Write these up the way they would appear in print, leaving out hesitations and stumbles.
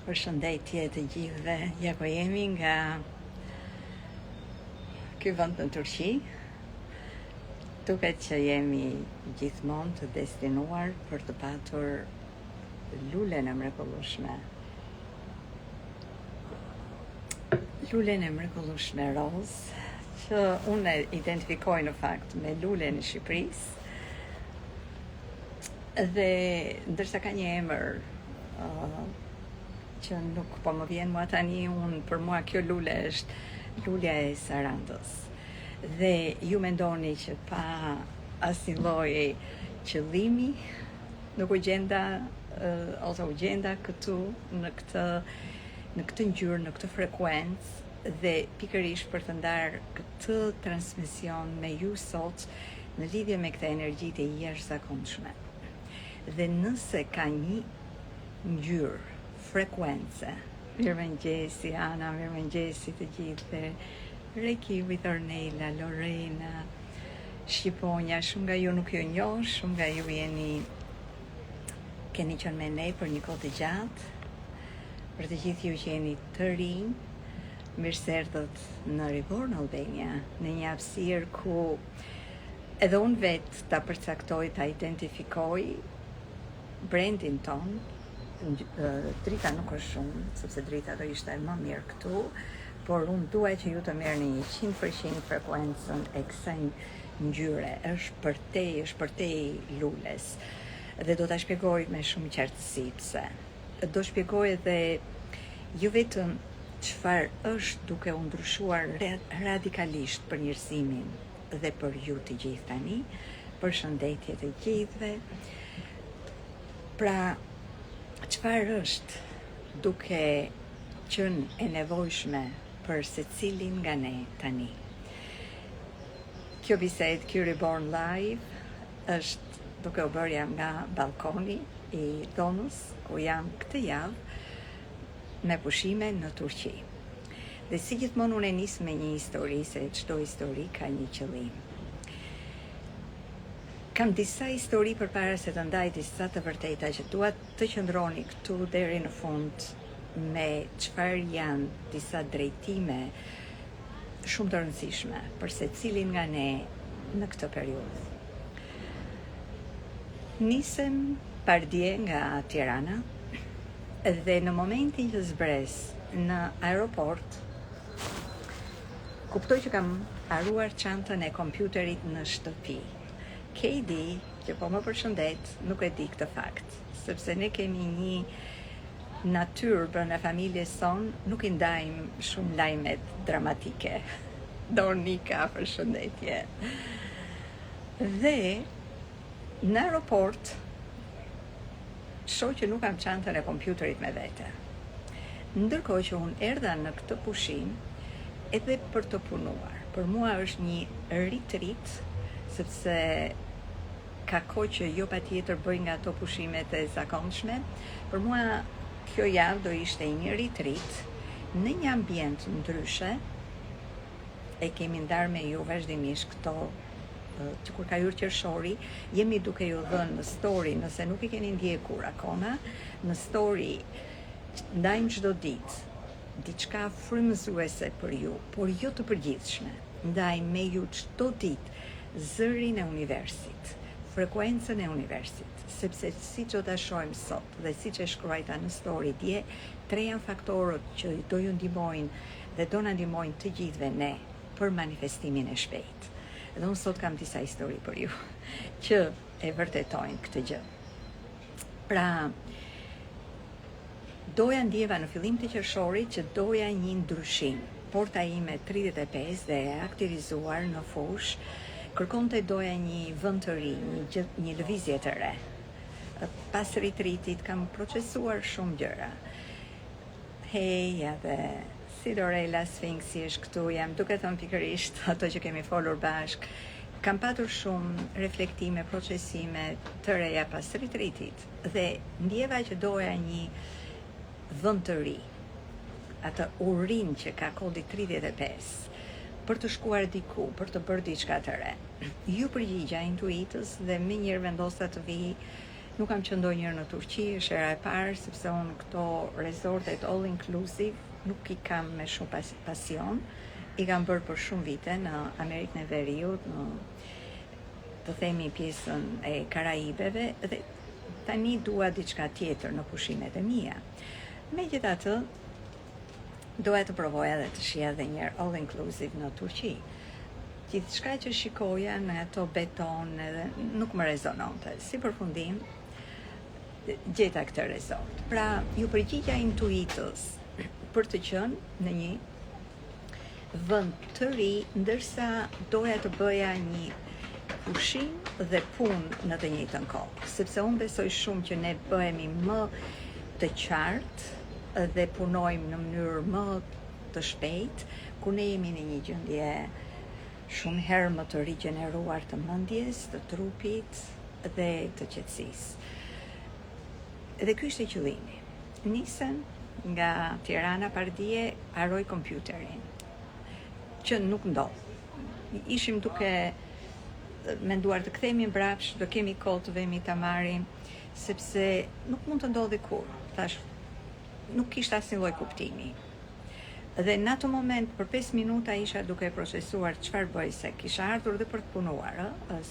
Përshëndetje të gjithëve, ja ku jemi nga ky vend në Turqi. Duket që jemi gjithmonë të destinuar për të patur lulen e mrekullueshme. Lulen e mrekullueshme roz, që unë e identifikoj në fakt me lulen e Shqipërisë. Dhe ndërsa ka një emër që nuk po më vjen mua tani, për mua kjo lule është lulja e Sarandës. Dhe ju mendoni që pa asnjë lloj qëllimi nuk u gjenda ose u gjenda këtu në këtë ngjyrë, në këtë frekuencë, dhe pikërisht për të ndarë këtë transmision me ju sot në lidhje me këtë energji të jashtëzakonshme. Dhe nëse ka një ngjyrë, frekuencë, mirëmëngjesi Ana, mirëmëngjesi të gjithë, Reki with Ornella, Lorena, Shqiponja, shumë nga ju nuk ju njoh, shumë nga ju keni qenë me ne për një kohë të gjatë. Për të gjithë ju që jeni të rinj, mirë se erdhët në Reborn Albania, në një hapësirë ku edhe unë vetë ta përcaktoj, ta identifikoj brandin ton. Drita nuk është shumë, sepse drita do ishte më mirë këtu, por unë dua që ju të merrni 100% frekuencën e kësaj ngjyre. Është përtej lules. Dhe do ta shpjegoj me shumë qartësi pse. Do shpjegoj edhe jo vetëm çfarë është duke u ndryshuar radikalisht për njerëzimin dhe për ju të gjithë tani. Përshëndetje të gjithëve. Pra, çfarë është duke qenë e nevojshme për secilin nga ne tani? Kjo bisedë, ky Reborn Live, është duke u bërë jam nga balkoni i dhomës, ku jam këtë javë me pushime në Turqi. Dhe si gjithmonë unë nis me një histori, se çdo histori ka një qëllim. Kam disa histori përpara se të ndaj disa të vërteta që dua të qëndroni këtu deri në fund me çfarë janë disa drejtime shumë të rëndësishme për secilin nga ne në këtë periudhë. Nisem pardje nga Tirana dhe në momentin që zbres në aeroport, kuptoj që kam haruar çantën e kompjuterit në shtëpi. Kedi, që po më përshëndet, nuk e di këtë fakt, sepse ne kemi një natyrë brenda familjes son, nuk i ndajmë shumë lajmet dramatike. Donika, përshëndetje. Dhe në aeroport shoh që nuk kam çantën e kompjuterit me vete. Ndërkohë që unë erdha në këtë pushim edhe për të punuar. Për mua është një retreat, sepse ka kohë që jo patjetër bëj nga ato pushimet e zakonshme. Për mua kjo javë do ishte një retreat në një ambient ndryshe. E kemi ndarë me ju vazhdimisht këto që kur ka hyrë qershori, jemi duke ju dhënë në story, nëse nuk i keni ndjekur akoma, në story ndajmë çdo ditë diçka frymëzuese për ju, por jo të përgjithshme. Ndajmë me ju çdo ditë zërin e universit, frekuencën e universit, sepse siç do ta shohim sot dhe siç e shkruajta në story dje, 3 janë faktorët që do ju ndihmojnë dhe do na ndihmojnë të gjithëve ne për manifestimin e shpejtë. Dhe unë sot kam disa histori për ju që e vërtetojnë këtë gjë. Pra, doja ndjeva në fillim të qershorit që doja një ndryshim. Porta ime 35 dhe e aktivizuar në fush, kërkonte doja një vend të ri, një lëvizje të re. Pas retreatit kam procesuar shumë gjëra. Heja dhe si Dorella Sfinksi është këtu, jam duke thënë pikërisht ato që kemi folur bashk. Kam patur shumë reflektime, procesime të reja pas retreatit dhe ndjeva që doja një vend të ri, atë urin që ka kodi 35, për të shkuar diku, për të bërë diçka të re. Ju përgjigja intuitës dhe më njëherë vendosa të vi Nuk kam qenë ndonjëherë në Turqi, është era e parë, sepse unë këto resortet all inclusive nuk I kam me shumë pasion. I kam bërë për shumë vite në Amerikën e Veriut, në të themi pjesën e Karaibeve, dhe tani dua diçka tjetër në pushimet e mia. Megjithatë, doja të provoja dhe të shija edhe një herë all inclusive në Turqi. Gjithçka që shikoja në ato beton edhe nuk më rezononte. Si përfundim, gjeta këtë resort. Pra, ju përgjigja intuitës për të qenë në një vend të ri, ndërsa doja të bëja një pushim dhe punë në të njëjtën kohë, sepse unë besoj shumë që ne bëhemi më të qartë dhe punojmë në mënyrë më të shpejtë, ku ne jemi në një gjendje shumë herë më të rigjeneruar të mendjes, të trupit dhe të qetësisë. Dhe ky ishte qëllimi. Nisën nga Tirana Pardije, haroj kompjuterin, që nuk ndodh. Ishim duke menduar të kthehemi mbrapsht, do kemi kohë të vemi ta marrim, sepse nuk mund të ndodhi kur. Thash, nuk kishte asnjë lloj kuptimi. Dhe në atë moment, për 5 minuta isha duke procesuar çfarë bëj, se kisha ardhur dhe për të punuar,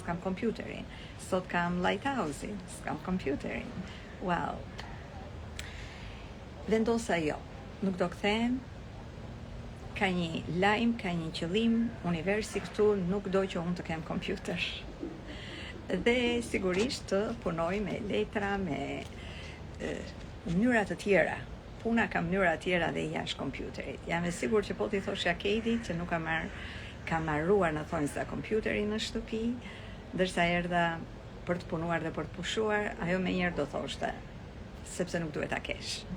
s'kam kompjuterin. Sot kam Lighthouse-in, s'kam kompjuterin. Wow. Vendosa jo, nuk do kthehem. Ka një lajm, ka një qëllim, universi këtu nuk do që unë të kem kompjuter. Dhe sigurisht të punoj me letra, me mënyra të tjera. Puna ka mënyra të tjera dhe jashtë kompjuterit. Jam e sigurt që po t'i thoshja Keidit që nuk kam marruar në thonjza kompjuterin në shtëpi, ndërsa erdha për të punuar dhe për të pushuar, ajo menjëherë do thoshte, sepse nuk duhet ta kesh.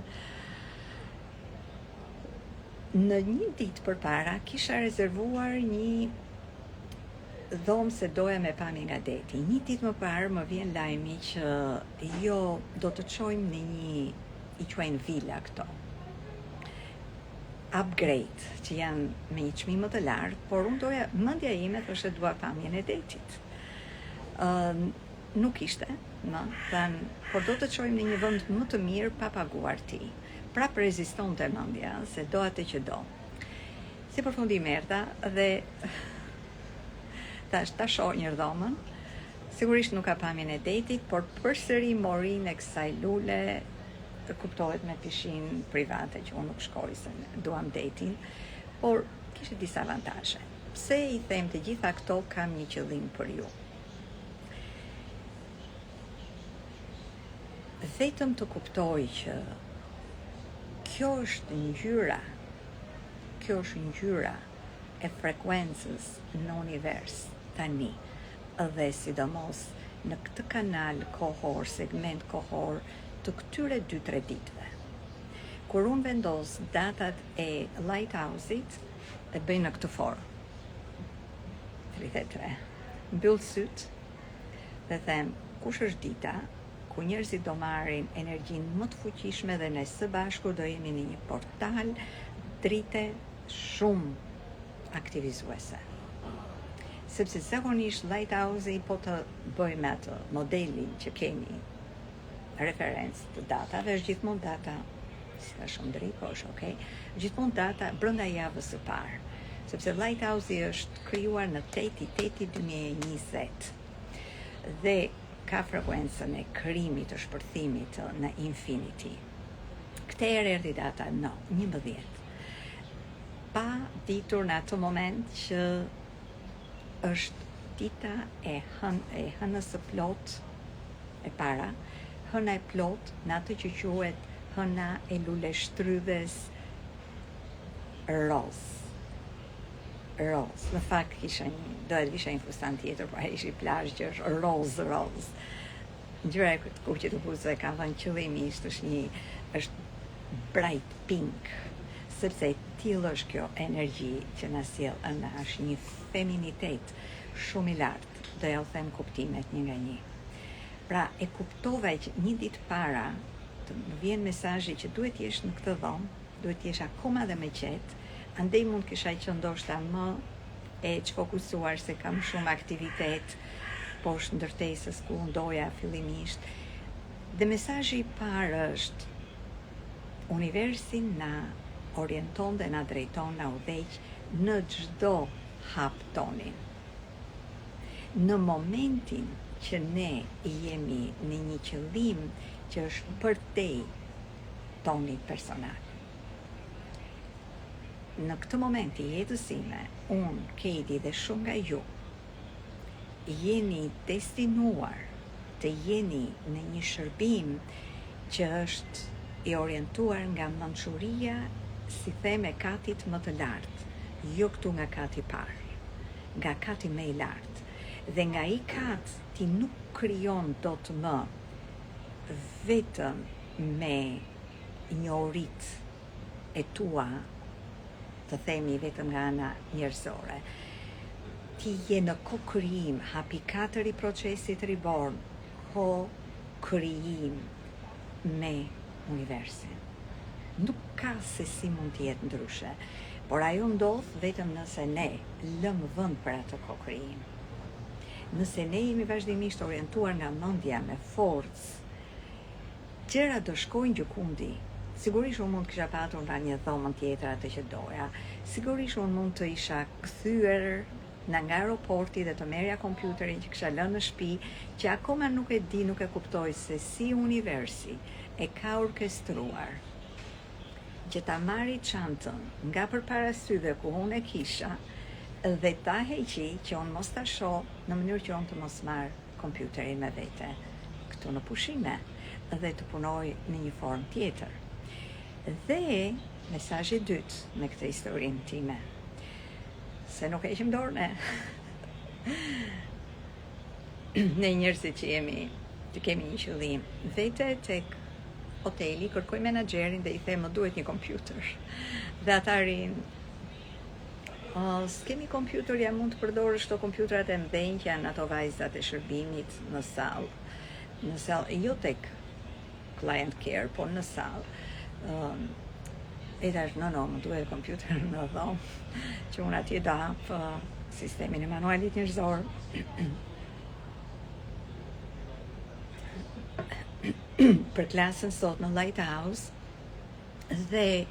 Në një ditë përpara kisha rezervuar një dhomë se doja me pamje nga deti. Një ditë më parë më vjen lajmi që jo do të çojmë në një, I quajnë vila këto, upgrade, që janë me një çmim më të lartë, por unë doja, mendja ime thoshte dua pamjen e detit. Nuk ishte, por do të çojmë në një vend më të mirë pa paguar ti. Prap rezistonte mendja, se do atë që do. Si përfundim erdha dhe ta shoh një dhomën. Sigurisht nuk ka pamjen e detit, por përsëri morin e kësaj lule kuptohet me pishin private që unë nuk shkoj se duam detin, por kishte disa avantazhe. Pse I them të gjitha këto, kam një qëllim për ju. Vetëm të kuptoj që kjo është ngjyra e frekuencës në univers tani, dhe sidomos në këtë kanal kohor, segment kohor të këtyre 2-3 ditëve. Kur unë vendos datat e Lighthouse-it, e bëj në këtë formë. 33. Mbyll syt dhe them, kush është dita ku njerëzit do marrin energjinë më të fuqishme dhe ne së bashku do jemi në një portal drite shumë aktivizuese. Sepse zakonisht Lighthouse-i po të bëjmë atë modelin që kemi referencë të datave, është gjithmonë data, si ka shumë drejt, po është okay, gjithmonë data brenda javës së parë, sepse Lighthouse-i është krijuar në 8/8/2020 dhe ka frekuencën e krijimit të shpërthimit në infinity. Këtë herë erdhi data 11. Pa ditur në atë moment që është dita e hënës së plot e para, hëna e plot në atë që quhet hëna e lule shtrydhes roz. Në fakt kisha një fustan tjetër, por ai ishte plazh që është roz. Ngjyra e kuqe të buzëve ka dhënë qëllimisht është bright pink, sepse tillë është kjo energji që na sjell anash, një feminitet shumë I lartë, do ja u them kuptimet një nga një. Pra, e kuptova që një ditë para të më vjen mesazhi që duhet jesh në këtë dhomë, duhet jesh akoma dhe më qetë, andej mund kisha që ndoshta më e çfokusuar se kam shumë aktivitet poshtë ndërtesës ku ndoja fillimisht, Dhe mesazhi I parë është universi na orienton dhe na drejton, na udhëheq në çdo hap tonin. Në momentin që ne jemi në një qëllim që është përtej toni personal. Në këtë moment I jetës sime, unë, Katie dhe shumë nga ju, jeni destinuar të jeni në një shërbim që është I orientuar nga mençuria, si them, e katit më të lartë, jo këtu nga kati I parë, nga kati më I lartë. Dhe nga I kat ti nuk krijon dot më vetëm me njohurit e tua, të themi vetëm nga ana njerëzore. Ti je në ko-krijim, hapi 4 I procesit reborn, ko-krijim me universin. Nuk ka se si mund të jetë ndryshe, por ajo ndodh vetëm nëse ne lëmë vend për atë ko-krijim. Nëse ne jemi vazhdimisht orientuar nga mendja me forcë, gjëra do shkojnë gjikundi. Sigurisht unë mund të kisha patur nga një dhomën tjetër atë që doja. Sigurisht unë mund të isha kthyer nga aeroporti dhe të merja kompjuterin që kisha lënë në shtëpi, që akoma nuk e di, nuk e kuptoj se si universi e ka orkestruar që ta marri çantën nga përpara syve ku unë e kisha dhe ta heqi që unë mos ta shoh në mënyrë që unë të mos marr kompjuterin me vete këtu në pushime dhe të punoj në një formë tjetër. Dhe mesazhi I dytë në këtë historinë time, se nuk heqim dorën ne njerëzit që të kemi një qëllim. Vete tek hoteli, kërkoj menaxherin dhe I them më duhet një kompjuter. Dhe ata rinë, s'kemi kompjuter, ja mund të përdorësh këto kompjuterat e mëdhenj që janë ato vajzat e shërbimit në sallë, jo tek client care, po në sallë. E tash, no, më duhet kompjuter në dhomë, që unë atje do hap sistemin e manualit njerëzor. Për klasën sot në Lighthouse, dhe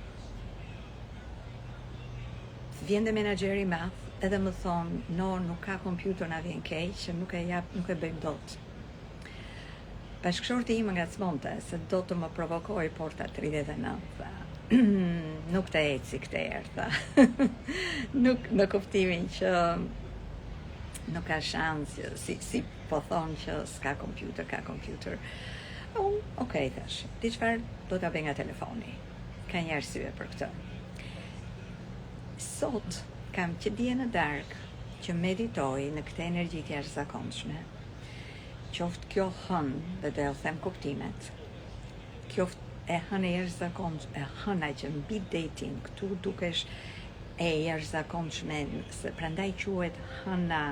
vjen dhe menaxheri I madh edhe më thonë, no, nuk ka kompjuter, na vjen keq, që nuk e bëjmë dot. Bashkëshorti im ngacmonte se do të më provokoj porta 39. Nuk të eci këtë herë, tha. Nuk në kuptimin që nuk ka shans, si po thonë që s'ka kompjuter, ka kompjuter. Okej, thash, di çfarë do ta bëj nga telefoni. Ka një arsye për këtë. Sot kam që dje në darkë që meditoj në këtë energji të jashtëzakonshme. Qoftë kjo hën, dhe do e them kuptimet, qoftë e hëna e jashtëzakonshme, e hëna që mbi detin, këtu dukesh e jashtëzakonshme, se prandaj quhet hëna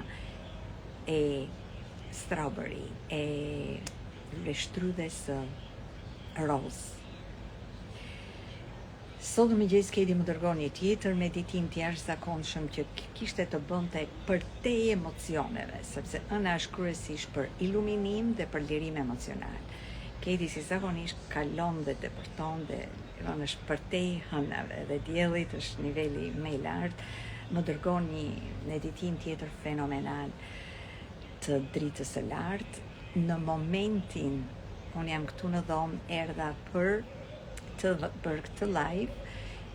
e strawberry, e reshtrydhes roz. Sot në mëngjes Katie më dërgon një tjetër meditim të jashtëzakonshëm që kishte të bënte për te emocioneve, sepse ëna është kryesisht për iluminim dhe për lirim emocional. Katie si zakonisht kalon dhe depërton dhe është për te hënave dhe diellit është niveli më I lartë, më dërgon një meditim tjetër fenomenal të dritës së lartë. Në momentin unë jam këtu në dhomë, erdha për këtë live,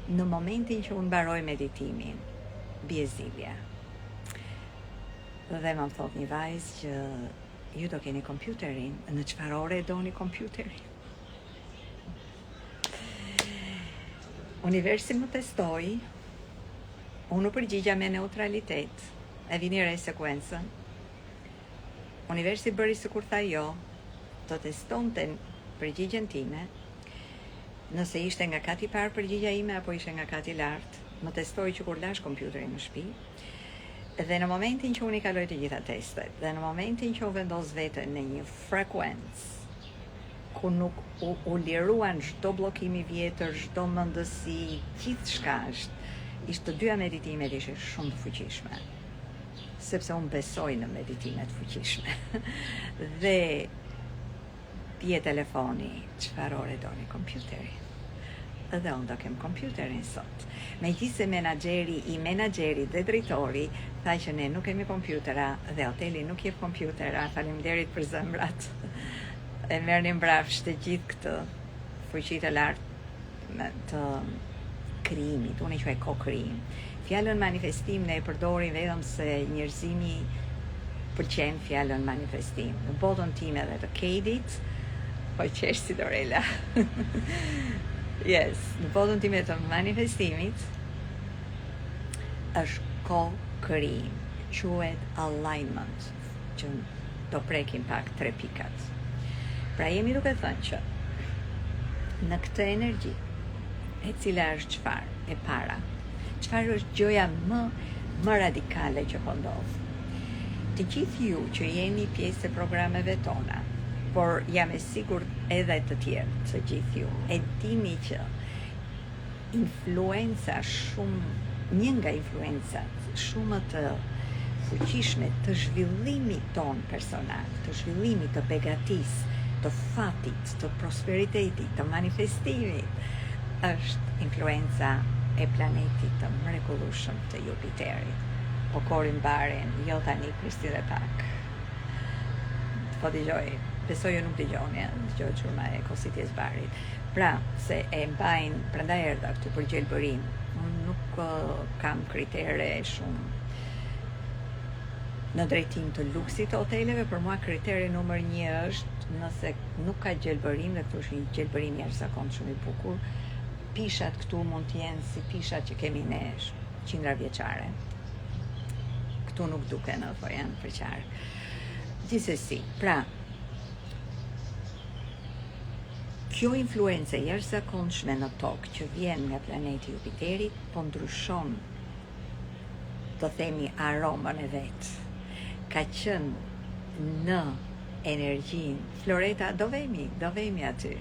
në momentin që unë mbaroj meditimin, bie zilja. Dhe më thot një vajzë që ju do keni kompjuterin, në çfarë ore do një kompjuterin? Universi më testoi, unë u përgjigja me neutralitet, e vini re sekuencën. Universi bëri sikur tha jo, do testonte përgjigjen time. Nëse ishte nga kati I parë përgjigja ime apo ishte nga kati I lartë, më testoi që kur lash kompjuterin në shtëpi. Dhe në momentin që unë I kaloj të gjitha testet, dhe në momentin që u vendos veten në një frekuencë ku nuk u liruan çdo bllokim I vjetër, çdo mendësi, gjithçka ishte të dyja meditimet ishin shumë të fuqishme. Sepse unë besoj në meditimet fuqishme. Dhe bie telefoni, çfarë ore doni kompjuteri? Edhe unë do kem kompjuterin sot. Megjithëse i menaxherit dhe drejtori tha që ne nuk kemi kompjutera dhe hoteli nuk jep kompjutera, faleminderit për zëmrat. E merrnin brafsh të gjithë këtë fuqi të lartë të krijimit, unë e quaj ko-krijim. Fjalën manifestim ne e përdorim vetëm se njerëzimi pëlqen fjalën manifestim. Në botën time dhe të Kadit, po qesh si Dorela. Yes, në botën time të manifestimit është ko-krijim, quhet alignment, që do prekim pak 3 pikat. Pra jemi duke thënë që në këtë energji, e cila është çfarë? E para. Çfarë është gjëja më radikale që po ndodh? Të gjithë ju që jeni pjesë e programeve tona, por jam e sigurt edhe të tjerë, të gjithë ju, e dini që një nga influencat shumë të fuqishme të zhvillimit ton personal, të zhvillimit të begatisë, të fatit, të prosperitetit, të manifestimit, është influenca e planetit të mrekullueshëm të Jupiterit. Po korin baren, jo tani Kristi dhe pak. Po dëgjoj, besoj ju nuk dëgjoni, dëgjoj çurma e kositjes barit. Pra, se e mbajnë, prandaj erdha këtu për gjelbërim. Unë nuk kam kritere shumë në drejtim të luksit të hoteleve, për mua kriteri numër 1 është nëse nuk ka gjelbërim, dhe këtu është një gjelbërim jashtëzakonshëm i bukur. Pishat këtu mund të jenë si pishat që kemi ne 100 vjeçare. Këtu nuk duken, po janë përqarë. Gjithsesi, pra, kjo influencë jashtëzakonshme në tokë që vjen nga planeti Jupiterit po ndryshon, të themi, aromën e vet. Ka qenë në energjinë Floreta, do vemi aty.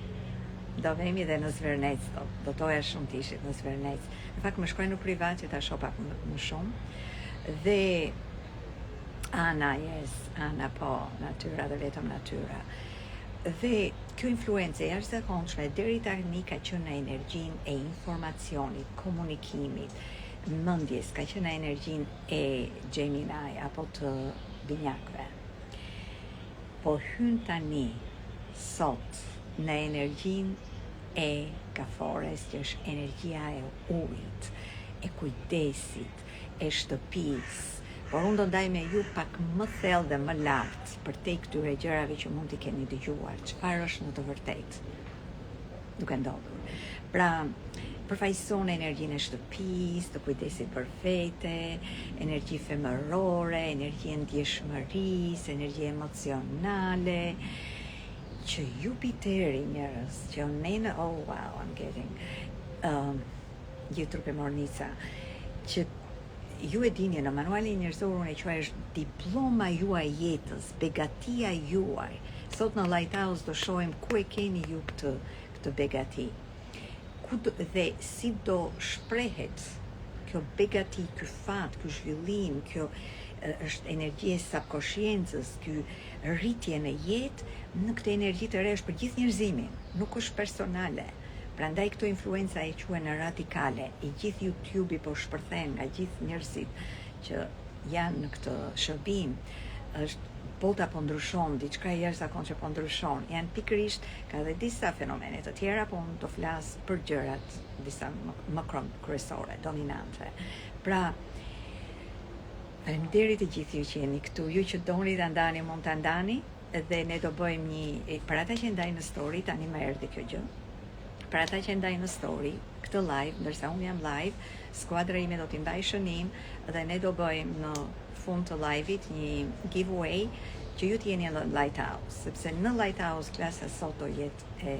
Do vemi dhe në Zvernec, do toja shumë të ishit në Zvernec. Në fakt më shkoj në privat që ta shoh pak më shumë. Dhe Ana po, natyra dhe vetëm natyra. Dhe kjo influencë e jashtëzakonshme deri tani ka qenë në energjinë e informacionit, komunikimit, mendjes, ka qenë në energjinë e Gemini apo të binjakëve. Po hyn tani sot në energjinë e kafores, që është energjia e ujit, e kujdesit, e shtëpisë. Por unë do ndaj me ju pak më thellë dhe më lartë për te këtyre gjërave që mund t'i keni dëgjuar, çfarë është në të vërtetë duke ndodhur. Pra, përfaqëson energjinë e shtëpisë, të kujdesit për vete, energji femërore, energji e ndjeshmërisë, energji emocionale, që Jupiteri, njerëz, që ne oh wow, I'm getting YouTube e Mornica, që ju e dini në manualin njerëzor unë e quaj është diploma juaj jetës, begatia juaj. Sot në Lighthouse do shohim ku e keni ju këtë begati. Dhe si do shprehet kjo begati, ky fat, ky zhvillim, kjo është energji e subkonsciencës, ky rritje në jetë, në këtë energji të re është për gjithë njerëzimin, nuk është personale. Prandaj këto influenca e quhen radikale, i gjithë YouTube-i po shpërthen nga gjithë njerëzit që janë në këtë shërbim, është bota po ndryshon, diçka jashtëzakonshme po ndryshon. Janë pikërisht, ka dhe disa fenomene të tjera, po unë do flas për gjërat disa më kryesore, dominante. Pra, faleminderit të gjithë ju që jeni këtu, ju që doni ta ndani mund ta ndani, dhe ne do bëjmë për ata që ndajnë në story, tani më erdhi kjo gjë. Për ata që ndajnë në story, këtë live, ndërsa unë jam live, skuadra ime do t'i mbaj shënim dhe ne do bëjmë në fund të live-it një giveaway që ju t'jeni në Lighthouse, sepse në Lighthouse klasa sot do jetë e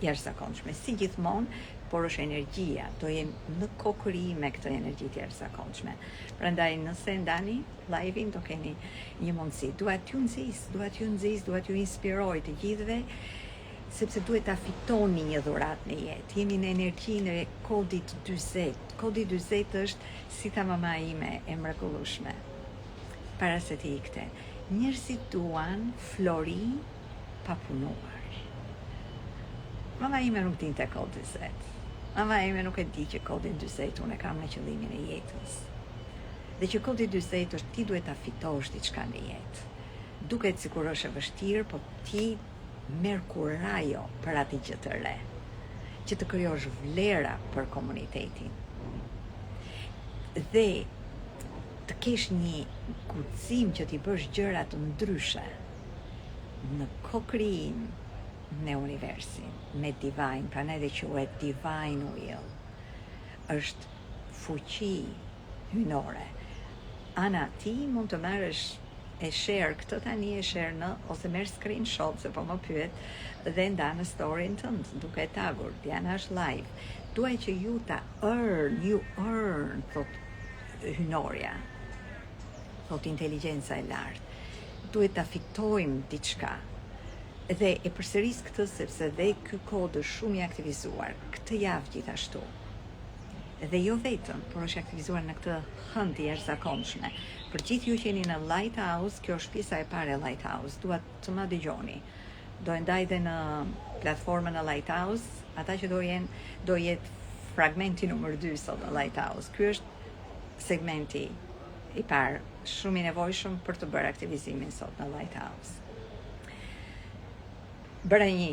jashtëzakonshme, si gjithmonë, por është energjia, do jem në kokërim me këtë energji të jashtëzakonshme. Prandaj nëse ndani live-in do keni një mundësi, dua t'ju nxis, dua t'ju inspiroj të gjithëve, sepse duhet ta fitoni një dhuratë në jetë. Jemi në energjinë e kodit 40. Kodi 40 është, si tha mama ime e mrekullueshme, para se të ikte. Njerëzit duan flori pa punuar. Mama ime nuk dinte kod 40. Mama ime nuk e di që kodin 40 unë e kam në qëllimin e jetës. Dhe që kodi 40 është ti duhet ta fitosh diçka në jetë. Duket sikur është e vështirë, po ti merr kurajo për atë gjë të re, që të krijosh vlera për komunitetin. Dhe të kesh një guxim që t'i bësh gjëra të ndryshe në kokrijim me universin, me divine, prandaj dhe quhet divine will. Është fuqi hynore. Ana, ti mund të marrësh e share këtë tani e share në, ose merr screenshot se po më pyet dhe nda në storyn tënd, duke tagur, Diana është live. Duaj që ju ta you earn, thot hynorja, thot inteligjenca e lartë. Duhet ta fitojmë diçka. Dhe e përsëris këtë sepse dhe ky kod është shumë i aktivizuar këtë javë gjithashtu. Dhe jo vetëm, por është aktivizuar në këtë hëndje jashtëzakonshme. Për gjithë ju që jeni në Lighthouse, kjo është pjesa e parë e Lighthouse, dua të më dëgjoni. Do e ndaj dhe në platformën e Lighthouse, ata që do jetë fragmenti numër 2 sot në Lighthouse. Ky është segmenti i parë, shumë i nevojshëm për të bërë aktivizimin sot në Lighthouse. Bëra një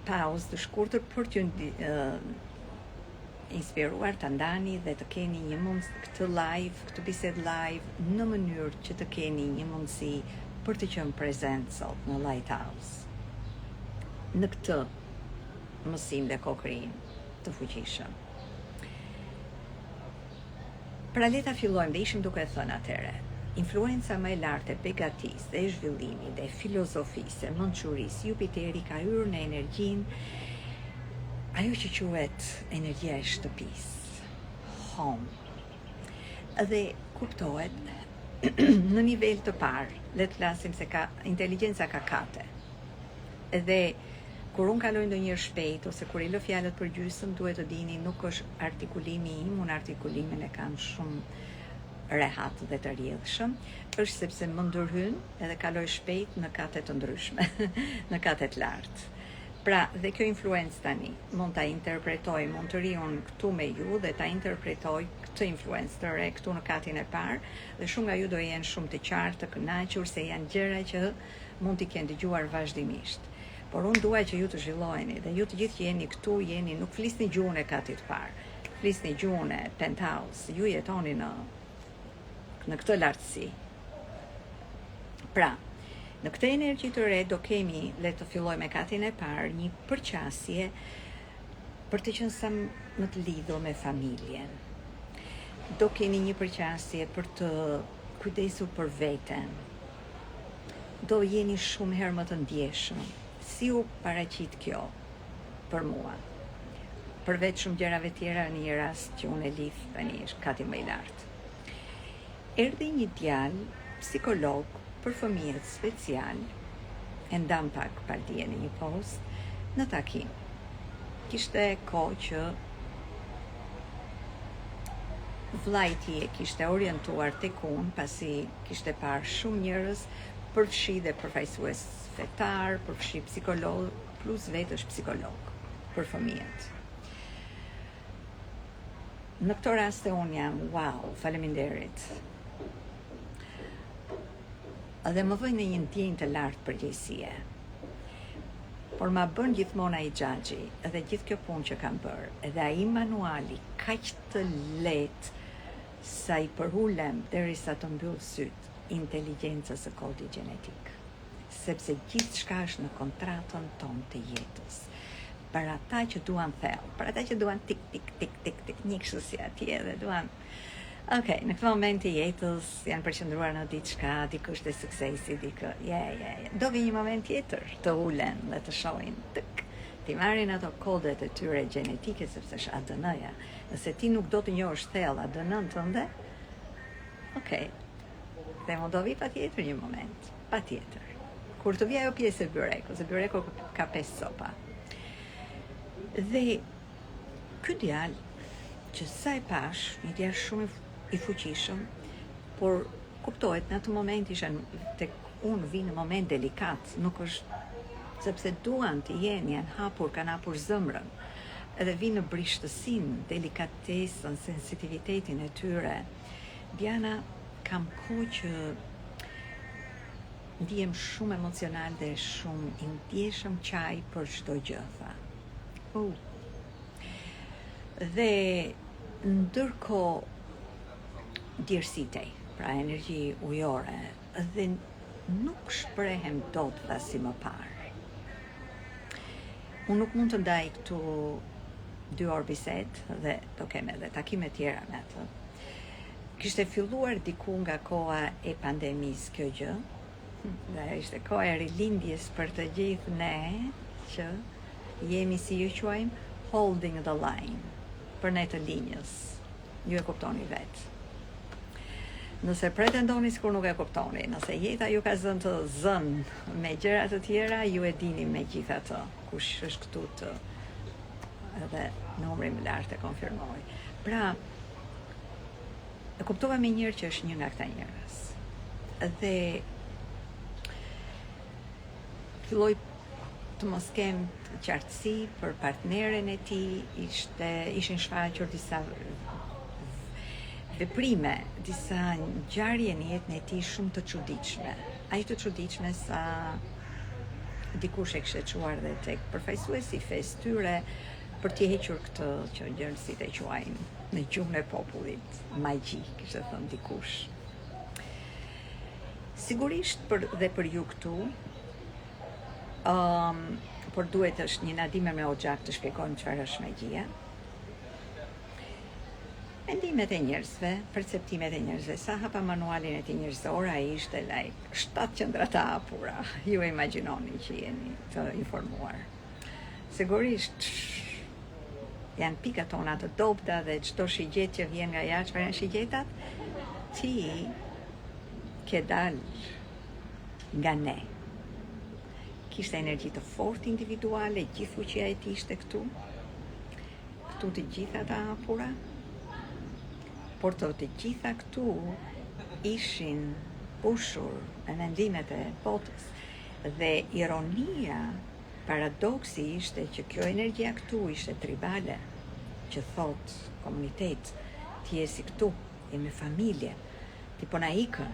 pauzë të shkurtër për t'ju inspiruar të ndani dhe të keni një mundësi këtë live, këtë bised live në mënyrë që të keni një mundësi për të qenë prezent sot në Lighthouse. Në këtë mësim dhe kokërim të fuqishëm. Pra le ta fillojmë dhe ishim duke thënë atëre. Influenca më e lartë e begatisë dhe e zhvillimit dhe filozofisë, mençurisë, Jupiteri ka hyrë në energjinë ajo që quhet energjia e shtëpisë, home. Dhe kuptohet në nivel të parë, le të flasim se inteligjenca ka kate. Dhe kur unë kaloj ndonjëherë shpejt ose kur i lë fjalët për gjysmë, duhet të dini nuk është artikulimi im, unë artikulimin e kam shumë rehat dhe të rrjedhshëm, është sepse më ndërhyn edhe kaloj shpejt në kate të ndryshme, në kate të lartë. Pra, dhe kjo influencë tani, mund ta interpretoj, mund të riun këtu me ju dhe ta interpretoj këtë influencë të re këtu në katin e parë, dhe shumë nga ju do jenë shumë të qartë, të kënaqur, se janë gjëra që mund t'i kenë dëgjuar vazhdimisht. Por unë dua që ju të zhvilloheni dhe ju të gjithë që jeni këtu, nuk flisni gjuhën e katit parë, flisni gjuhën e penthouse, ju jetoni në këtë lartësi. Pra, në këtë energji të re do kemi, le të filloj me katin e parë, një përqasje për të qenë sa më të lidhur me familjen. Do keni një përqasje për të kujdesur për veten. Do jeni shumë herë më të ndjeshëm. Si u paraqit kjo për mua? Përveç shumë gjërave tjera, në një rast që unë e lidh tani është kati më i lartë. Erdhi një djalë psikolog për fëmijët special, e ndam pak partije në një post, në takim. Kishte kohë që vllajti e kishte orientuar tek unë, pasi kishte parë shumë njerëz, përfshi dhe përfaqësues fetar, përfshi psikolog, plus vetë është psikolog për fëmijët. Në këto raste unë jam, wow, faleminderit. Dhe më vënë në një ndjenjë të lartë përgjegjësie. Por ma bën gjithmonë ai xhaxhi, edhe gjithë kjo punë që kam bërë, edhe ai manuali kaq të lehtë sa i përulem derisa të mbyll syt inteligjencës së kodit gjenetik. Sepse gjithçka është në kontratën tonë të jetës. Për ata që duan thellë, për ata që duan tik tik tik tik tik, një kështu si atje dhe duan. Okej, në këtë moment të jetës janë përqendruar në diçka, dikush të suksesi, dikë. Do vi një moment tjetër të ulen dhe të shohin tık. Ti marrin ato kodet e tyre gjenetike sepse është ADN-ja. Nëse ti nuk do të njohësh thellë ADN-n tënde, okej. Dhe më do vi patjetër një moment, patjetër. Kur të vi ajo pjesë e byrekut, se byreku ka 5 copa. Dhe ky djalë që sa e pash, një djalë shumë i fuqishëm, por kuptohet në atë moment isha tek unë vi në moment delikat, nuk është sepse duan të jenë, janë hapur, kanë hapur zëmrën, edhe vinë në brishtësinë, delikatesën, sensitivitetin e tyre. Diana, kam kohë që ndihem shumë emocional dhe shumë i ndjeshëm qaj për çdo gjë, tha. Dhe ndërkohë djersitej, pra energji ujore, dhe nuk shprehem dot dha si më parë. Unë nuk mund të ndaj këtu 2 orë bisedë dhe do kem edhe takime tjera me atë. Kishte filluar diku nga koha e pandemisë kjo gjë, dhe ishte koha e rilindjes për të gjithë ne që jemi, si ju quajmë, holding the line, për ne të linjës. Ju e kuptoni vetë. Nëse pretendoni sikur nuk e kuptoni, nëse jeta ju ka zënë të zënë me gjëra të tjera, ju e dini me gjithatë, kush është këtu të edhe numri më lartë e konfirmoj. Pra, e kuptova me njërë që është një nga këta njerëz. Dhe filloj të mos kem qartësi për partneren e tij, ishin shfaqur disa veprime, disa ngjarje në jetën e tij shumë të çuditshme. Aq të çuditshme sa dikush e kishte çuar dhe tek përfaqësuesi i fesë tyre për t'i hequr këtë që njerëzit e quajnë në gjuhën e popullit magji, kishte thënë dikush. Sigurisht për ju këtu, por duhet është një nadime me oxhak të shpjegojmë çfarë është magjia. Mendimet e njerëzve, perceptimet e njerëzve, sa hapa manualin e tij njerëzor, ai ishte 7 qendra të hapura. Ju e imagjinoni që jeni të informuar. Sigurisht janë pikat tona të dobta dhe çdo shigjet që vjen nga jashtë, çfarë janë shigjetat? Ti ke dalë nga ne. Kishte energji të fortë individuale, gjithë fuqia e tij ishte këtu të gjitha të hapura, por të gjitha këtu ishin pushur me mendimet e botës. Dhe ironia, paradoksi ishte që kjo energjia këtu ishte tribale, që thot komunitet, ti je si këtu, je me familje, ti po na ikën,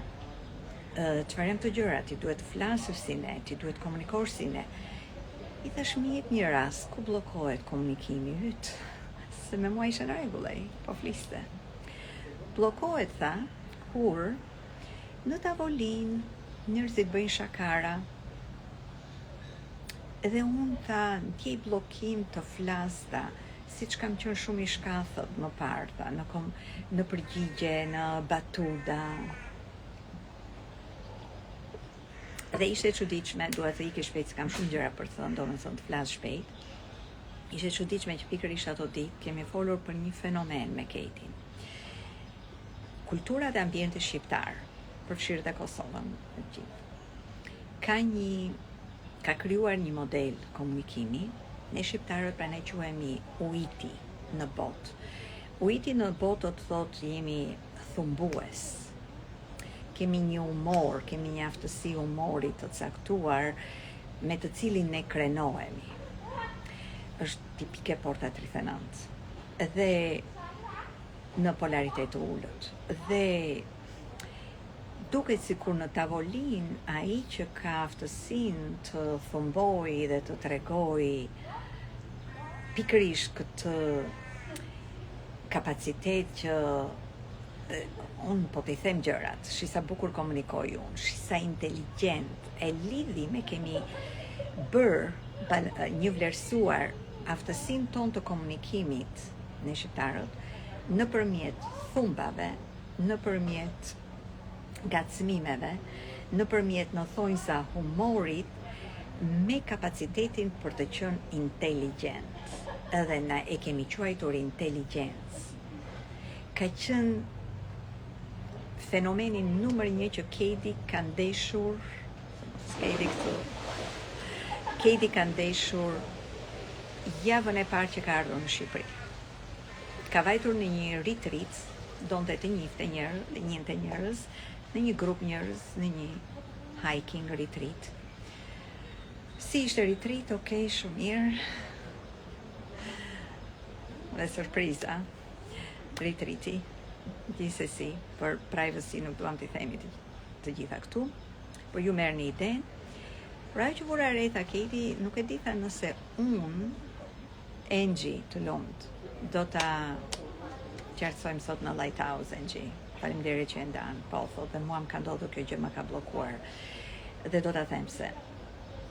çfarë janë këto gjëra, ti duhet të flasësh si ne, ti duhet komunikosh si ne. I thash mi jep një rast ku bllokohet komunikimi yt, se me mua ishte në rregull ai, po fliste. Bllokohet, tha, kur në tavolinë njerëzit bëjnë shakara, edhe unë, tha, ndjej bllokim të flasta, siç kam qenë shumë i shkathët më parë, tha, në përgjigje, në batuda. Dhe ishte çuditshme, dua të ikë shpejt, kam shumë gjëra për të thënë, domethënë të flas shpejt. Ishte çuditshme që pikërisht ato ditë kemi folur për një fenomen me Ketin. Kultura dhe ambienti shqiptar, përfshirë dhe Kosovën, ka krijuar një model komunikimi. Ne shqiptarët pra ne quhemi uiti në botë. Uiti në botë do të thotë jemi thumbues. Kemi një humor, kemi një aftësi humori të caktuar me të cilin ne krenohemi. Është tipike porta trithenant. Dhe në polaritet të ullët. Dhe duket sikur në tavolin ai që ka aftësinë të thumbojë dhe të tregojë pikërisht këtë kapacitet që unë po t'i them gjërat, shi sa bukur komunikoj unë, shi sa inteligjent, e lidhi me kemi bërë një vlerësuar aftësinë tonë të komunikimit në shqiptarët nëpërmjet thumbave, nëpërmjet ngacmimeve, nëpërmjet në thonjza humorit, me kapacitetin për të qenë inteligjent. Edhe na e kemi quajtur inteligjencë. Ka qenë fenomeni numër 1 që Keiti ka ndeshur, Keiti ka ndeshur javën e parë që ka ardhur në Shqipëri. Ka vajtur në një retreat, donte të njënte njerëz, në një grup njerëz, në një hiking retreat. Si ishte retreat, okay, shumë mirë. Dhe surpriza, retreati, gjithsesi, për privacy nuk duam t'i themi të gjitha këtu, por ju merr një ide. Pra që vura re tha Katie, nuk e di tha nëse unë, Angie të lumt, do ta qartësojmë sot në Lighthouse, Angie. Faleminderit që e ndan, po thot, dhe mua më ka ndodhur kjo gjë, më ka bllokuar. Dhe do ta them se,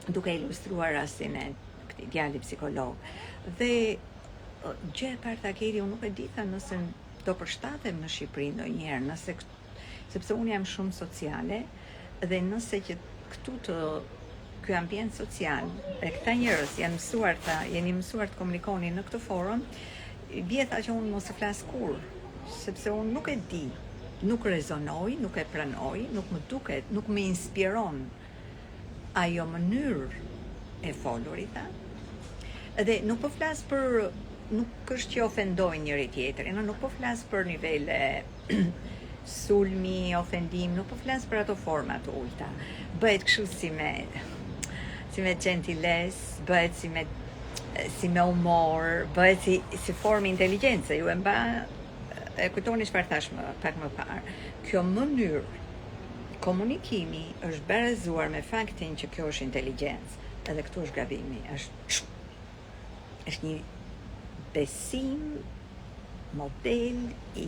duke ilustruar rastin e këtij djali psikolog. Dhe gjë e parë tha Katie, unë nuk e di tha nëse do përshtatem në Shqipëri ndonjëherë, sepse unë jam shumë sociale dhe nëse që këtu ky ambient social e këta njerëz jeni mësuar të komunikoni në këtë forum, bie tha që unë mos e flas kurrë, sepse unë nuk e di, nuk rezonoj, nuk e pranoj, nuk më duket, nuk më inspiron ajo mënyrë e folurit, dhe nuk po flas për, nuk është që ofendoj njëri tjetrin, nuk po flas për nivele sulmi, ofendim, nuk po flas për ato forma të ulta. Bëhet kështu si me gentiles, bëhet si me humor, bëhet si formë inteligjencë. Ju e kujtoni çfarë thash pak më parë. Kjo mënyrë komunikimi është bazuar me faktin që kjo është inteligjencë. Edhe këtu është gabimi, është një besim, model i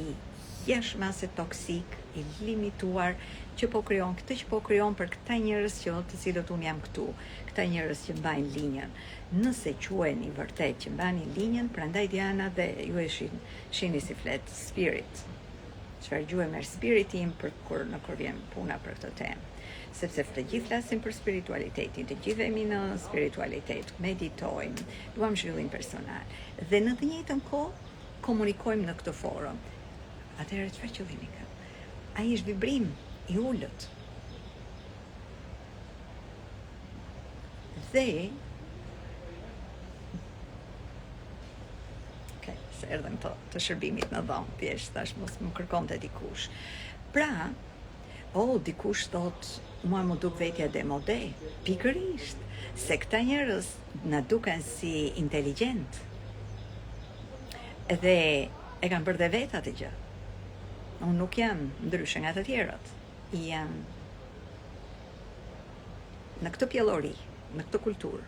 jashtëmase toksik, i limituar, që po krijon këtë që po krijon për këta njerëz të cilët unë jam këtu, këta njerëz që mbajnë linjën. Nëse quheni vërtet që mbani linjën, prandaj Diana dhe ju e shihni si flet spirit. Çfarë gjuhë merr spiriti im kur vjen puna për këtë temë. Sepse të gjithë flasin për spiritualitetin, të gjithë jemi në spiritualitet, meditojmë, duam zhvillim personal. Dhe në të njëjtën kohë komunikojmë në këtë forum. Atëherë çfarë qëllimi ka? Ai është vibrim i ulët. Dhe se erdhëm të shërbimit në dhomë, thjesht tash mos më kërkonte dikush. Pra, dikush thot, mua më duk vetja demode, pikërisht, se këta njerëz na duken si inteligjent. Dhe e kanë bërë dhe vetë atë gjë. Unë nuk jam ndryshe nga të tjerët. Jam në këtë pjellori, në këtë kulturë.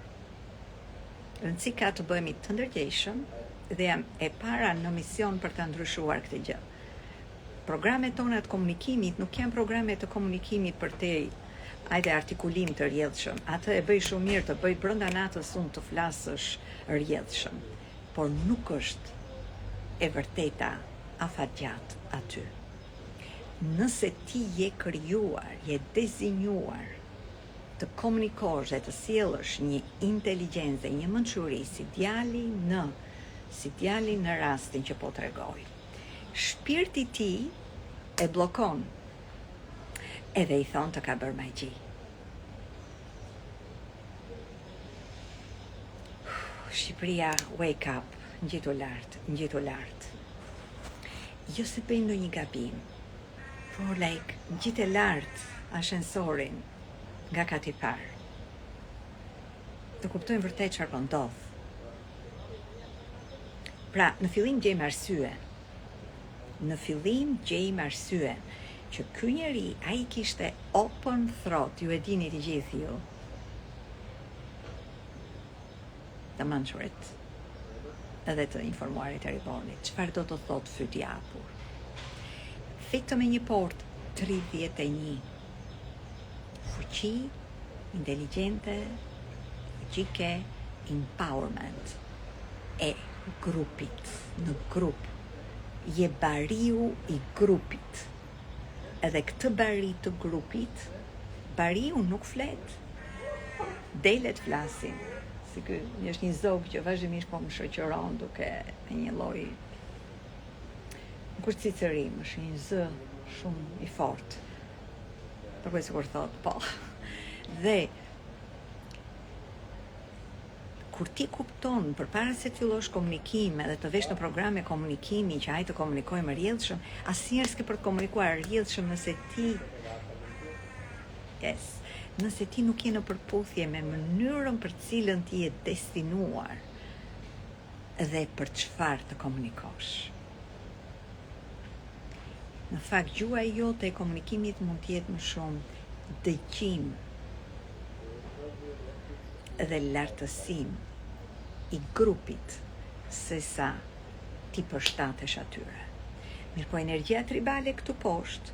Rëndësi ka të bëhemi të ndërgjegjshëm dhe jam e para në mision për të ndryshuar këtë gjë. Programet tona të komunikimit nuk janë programe të komunikimit për te artikulim të rrjedhshëm. Atë e bëj shumë mirë, të bëj brenda natës unë të flasësh rrjedhshëm, por nuk është e vërteta afatgjat aty. Nëse ti je krijuar, je dezinjuar të komunikosh dhe të sjellësh një inteligjencë dhe një mençuri si djali në rastin që po tregoj. Shpirti ti e bllokon. Edhe i thon të ka bërë magji. Shqipëria, wake up, ngjitu lart. Jo se bëjmë ndonjë gabim, por ngjitë lart ashensorin nga kati parë. Të kuptojmë vërtet çfarë po ndodh. Pra, në fillim gjejmë arsye që ky njeri, ai kishte open throat, ju e dini të gjithë ju. Të mençurit edhe të informuarit e ribonit. Çfarë do të thotë fyt i hapur? Fitëm me një port 31. Fuqi, inteligjente, fuqike, empowerment e grupit. Në grup je bariu i grupit. Edhe këtë bari të grupit, bariu nuk flet, delet flasin. Si ky është një zog që vazhdimisht po më shoqëron duke me një lloj kur cicërim, është një zë shumë i fortë. Për kujtë kur thot, po. Dhe kur ti kupton, përpara se të fillosh komunikim edhe të vesh në programe komunikimi që ai të komunikojë më rrjedhshëm, asnjëherë s'ke për të komunikuar rrjedhshëm nëse ti nëse ti nuk je në përputhje me mënyrën për cilën ti je destinuar dhe për çfarë të komunikosh. Në fakt, gjua jote e komunikimit mund të jetë më shumë dëgjim dhe lartësim i grupit se sa ti përshtatesh atyre. Mirë po energjia tribale këtu poshtë,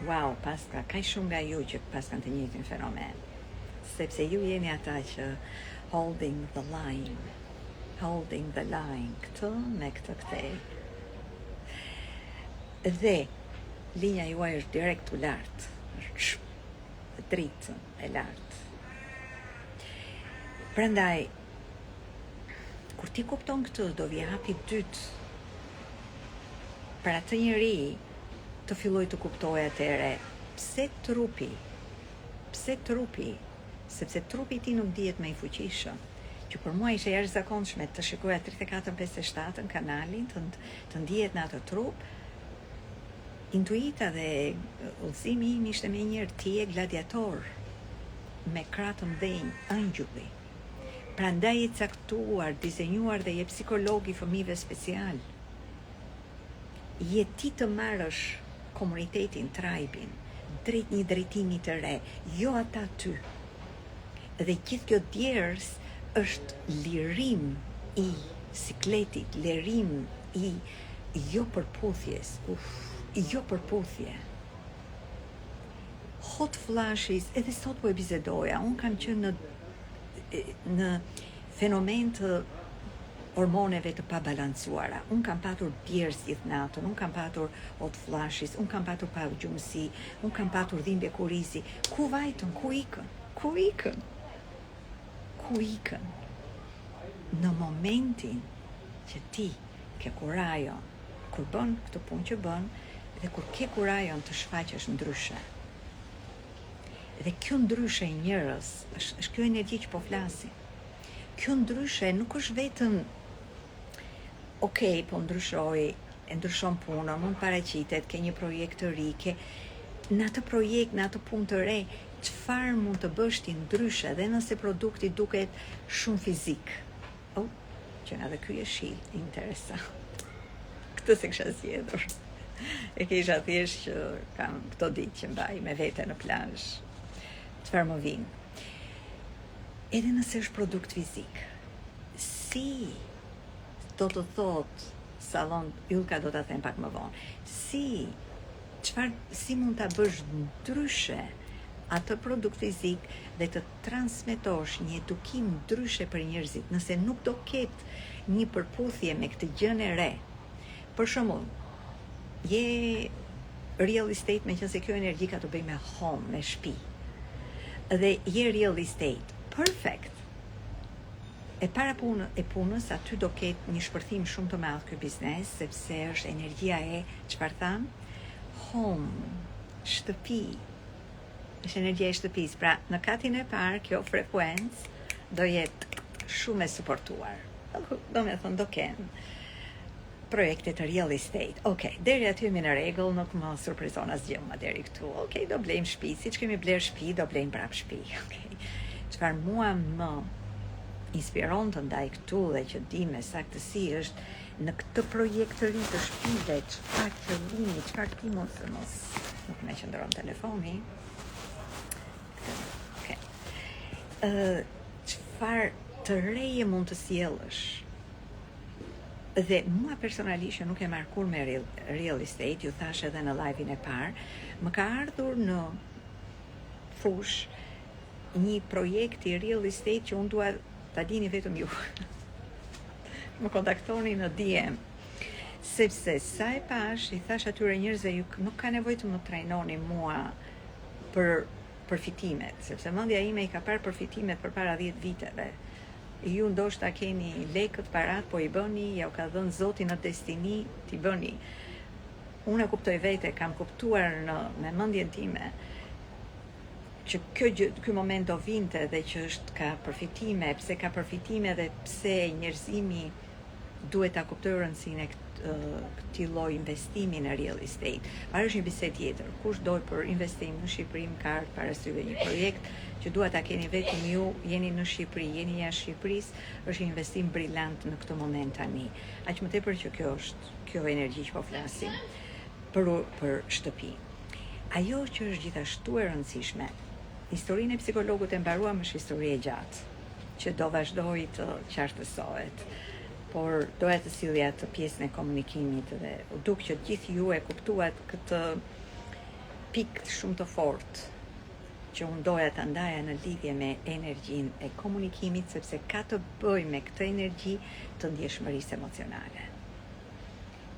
wow, paska, ka shumë nga ju që paskan të njëjtin fenomen, sepse ju jeni ata që holding the line, këtë me këtë kthej. Dhe linja juaj është direkt u lartë, është dritë e lartë. Prandaj, kur ti kupton këtë, do vi hapi dytë për atë njeri të filloj të kuptoj atëre pse trupi, sepse trupi ti nuk dihet më i fuqishëm, që për mua ishte jashtëzakonshme të shikoja 34-57 kanalin, të ndihet në atë trup. Intuita dhe udhëzimi im ishte me njërë ti e gladiator, me krah të mdhenj, ëngjulli. Prandaj i caktuar, dizenjuar dhe je psikolog i fëmijëve special. Je ti të marrësh komunitetin, tribin, drejt një drejtimi të re, jo ata ty. Dhe gjithë kjo djerës është lirim i sikletit, lirim i jo përputhjes, jo përputhje. Hot flashes, edhe sot po e bizedoja, unë kam qenë në fenomen të hormoneve të pabalancuara. Unë kam patur djerës gjithë natën, unë kam patur hot flashes, unë kam patur pagjumësi, unë kam patur dhimbje kurizi. Ku vajtën, ku ikën? Në momentin që ti ke kurajon, kur bën këtë punë që bën, dhe kur ke kurajon të shfaqesh ndryshe. Dhe kjo ndryshe i njerëz, është kjo energji që po flasim. Kjo ndryshe nuk është vetëm po ndryshon punën, mund paraqitet, ke një projekt të ri, ke në atë projekt, në atë punë të re, çfarë mund të bësh ti ndryshe, dhe nëse produkti duket shumë fizik. Që nga dhe ky është shi, interesant. Këtë se kisha zgjedhur. E kisha thjesht që kam këto ditë që mbaj me vete në plazh. Çfarë më vjen? Edhe nëse është produkt fizik, si do të thot sallon Ylka, do ta them pak më vonë, si mund ta bësh ndryshe atë produkt fizik dhe të transmetosh një edukim ndryshe për njerëzit, nëse nuk do ketë një përputhje me këtë gjën e re. Për shembull, je real estate, meqense kjo energji ka të bëjë me home, me shtëpi. Dhe je real estate, perfect. E para punës, aty do ketë një shpërthim shumë të madh ky biznes, sepse është energjia e, çfarë tham? Home, shtëpi. Është energjia e shtëpisë. Pra, në katin e parë, kjo frekuencë do jetë shumë e suportuar. Do me thënë, do kenë projekte të real estate. Deri aty jemi në rregull, nuk më surprizon asgjë më deri këtu. Do blejmë shtëpi, siç kemi bler shtëpi, do blejmë prapë shtëpi. Çfarë mua më inspiron të ndaj këtu dhe që di me saktësi është në këtë projekt të ri të shtëpive, çfarë qëllimi, çfarë ti mund të mos nuk më qëndron telefoni. Çfarë të reje mund të sjellësh. Dhe mua personalisht nuk e marr kur me real estate, ju thash edhe në live-in e parë, më ka ardhur në fush një projekt i real estate që unë dua ta dini vetëm ju. Më kontaktoni në DM, sepse sa e pash i thash atyre njerëzve, ju nuk ka nevojë të më trajnoni mua për përfitimet, sepse mendja ime i ka parë përfitimet përpara 10 viteve. Ju ndoshta keni lekët parat, po i bëni, ja u ka dhënë Zoti në destini, t'i bëni. Unë e kuptoj vete, kam kuptuar me mendjen time që ky moment do vinte dhe që ka përfitime, pse ka përfitime dhe pse njerëzimi duhet ta kuptoj rëndësinë e këtij lloji investimi në real estate. Para është një bisedë tjetër. Kush doj për investim në Shqipëri më ka para syve një projekt që dua ta keni vetëm ju, jeni në Shqipëri, jeni jashtë Shqipërisë, është një investim brillant në këtë moment tani. Aq më tepër që kjo energji që po flasim për shtëpi. Ajo që është gjithashtu e rëndësishme, historinë e psikologut e mbaruam është histori e gjatë, që do vazhdoj të qartësohet. Por doja të sillja të pjesën e komunikimit dhe u duk që gjithë ju e kuptuat këtë pikë shumë të fortë që unë doja të ndaja në lidhje me energjinë e komunikimit, sepse ka të bëjë me këtë energji të ndjeshmërisë emocionale.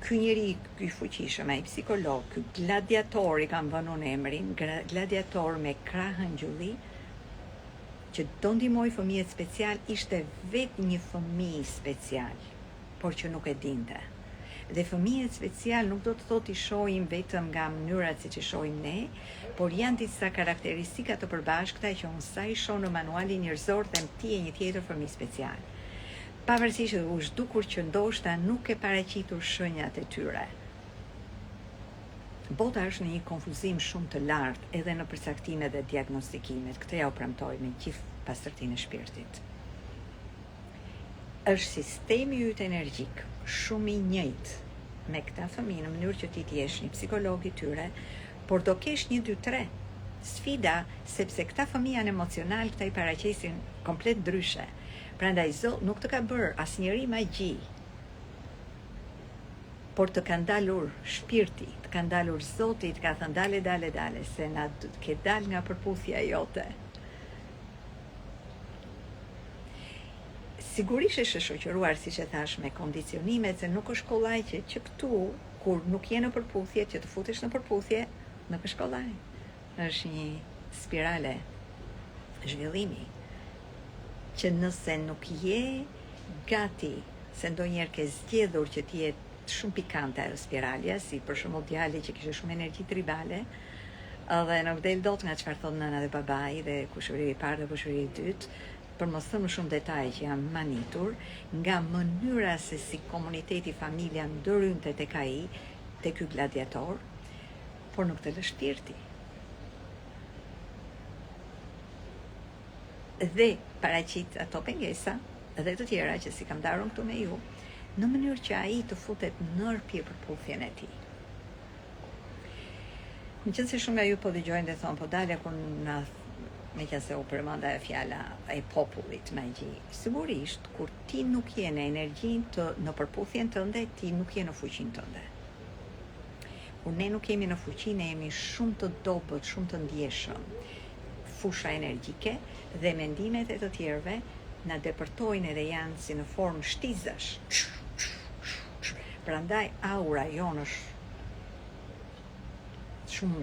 Ky njeri, ky fuqishëm, ai psikolog, ky gladiator, i kam vënë unë emrin, gladiator me krahën gjulli, që do ndihmoj fëmijët special, ishte vetë një fëmijë special, por që nuk e dinte. Dhe fëmijët special nuk do të thotë i shohim vetëm nga mënyrat siç i shohim ne, por janë disa karakteristika të përbashkëta që unë sa i shoh në manualin njerëzor them ti je një tjetër fëmijë special. Pavarësisht se u zhdukur që ndoshta nuk e paraqitur shenjat e tyre. Bota është në një konfuzim shumë të lartë edhe në përcaktimet dhe diagnostikimet. Këtë ja u premtoj me gjithë pastërtinë e shpirtit. Është sistemi yt energjik shumë i njëjtë me këta fëmijë në mënyrë që ti t'jesh një psikolog i tyre, por do kesh 1, 2, 3 sfida, sepse këta fëmijë janë emocional, këta i paraqesin komplet ndryshe. Prandaj Zot nuk të ka bërë asnjëri magji, por të ka ndalur shpirti, të ka ndalur Zoti, të ka thënë dale, se na ke dal nga përputhja jote. Sigurisht është shoqëruar, siç e thash, me kondicionimet, se nuk është kollaj që këtu, kur nuk je në përputhje, që të futesh në përputhje, nuk është kollaj. Është një spirale zhvillimi, që nëse nuk je gati, se ndonjëherë ke zgjedhur që ti jetë shumë pikante ajo spiralja, si për shembull djali që kishte shumë energji tribale, dhe nuk del dot nga çfarë thon nëna dhe babai dhe kushëria e parë dhe kushëria e dytë, për mos thënë shumë detaje që jam manitur, nga mënyra se si komuniteti, familja ndërhynte tek ai, tek ky gladiator, por nuk të lë shpirti. Dhe paraqit ato pengesa dhe të tjera që si kam darur këtu me ju, në mënyrë që ai të futet në përputhjen e tij. Meqense shumë nga ju po dëgjojnë dhe thonë, po Dalja, kur na meqense u përmenda fjala e popullit magji. Sigurisht, kur ti nuk je në energjinë në përputhjen tënde, ti nuk je në fuqinë tënde. Kur ne nuk jemi në fuqi, ne jemi shumë të dobët, shumë të ndjeshëm. Fusha energjike dhe mendimet e të tjerëve na depërtojnë edhe janë si në formë shtizash. Prandaj aura jonë është shumë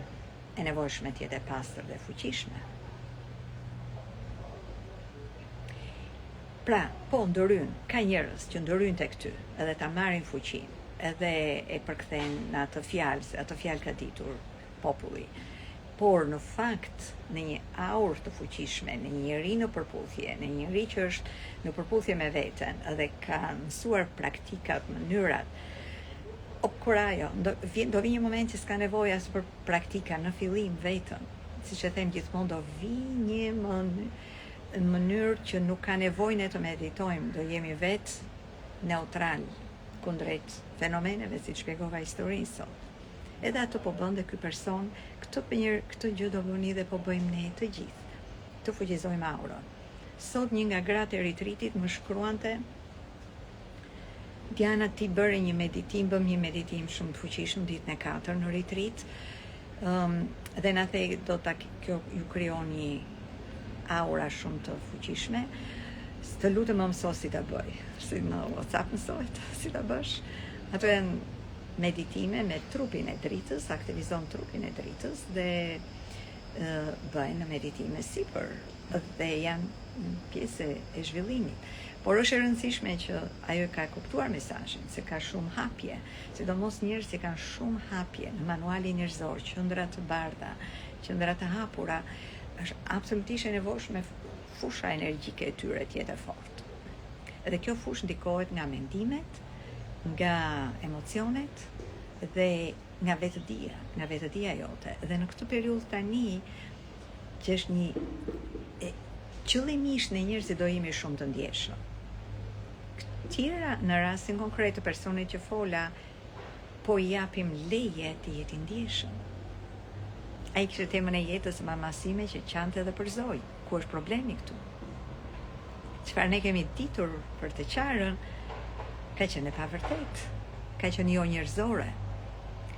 e nevojshme të jetë e pastër dhe fuqishme. Pra, po ndërryn, ka njerëz që ndërryn tek ty, edhe ta marrin fuqinë, edhe e përkthejnë në atë fjalë ka ditur populli. Por në fakt, në një aurë të fuqishme, në një njeri në përputhje, në një njeri që është në përputhje me veten, edhe ka mësuar praktikat, mënyrat, kur ajo, do vi një moment që s'ka nevojë as për praktika në fillim vetëm, siç e them gjithmonë, do vi një mënyrë që nuk ka nevojë ne të meditojmë, do jemi vetë neutral kundrejt fenomeneve, si shpjegova historinë sot. Edhe ato po bën dhe ky person, këtë gjë do bëni dhe po bëjmë ne të gjithë. Të fuqizojmë aurën. Sot një nga gratë e ritritit më shkruante, Diana, ti bëre një meditim, bëm një meditim shumë të fuqishëm ditën e 4 në ritrit, dhe na the do ta kjo ju krijon një aura shumë të fuqishme. Të lutem më mëso si ta bëj, si në WhatsApp mësohet si ta bësh. Ato janë meditime me trupin e dritës, aktivizon trupin e dritës dhe bëjnë meditime sipër dhe janë pjesë e zhvillimit. Por është e rëndësishme që ajo ka kuptuar mesazhin, se ka shumë hapje, sidomos njerëz që kanë shumë hapje në manualin njerëzor, qendra të bardha, qendra të hapura, është absolutisht e nevojshme fusha energjike e tyre të jetë fortë. Dhe kjo fushë ndikohet nga mendimet, nga emocionet dhe nga vetëdia jote. Dhe në këtë periudhë tani, që është një qëllimisht në njerëzit do jemi shumë të ndjeshëm. Tjera në rastin konkret të personit që fola, po I japim leje të jetë I ndjeshëm. Ai kishte temën e jetës së mamasime që qante dhe përzoi. Ku është problemi këtu? Çfarë ne kemi ditur për të qarën, ka qenë e pavërtet, ka qenë jo njerëzore.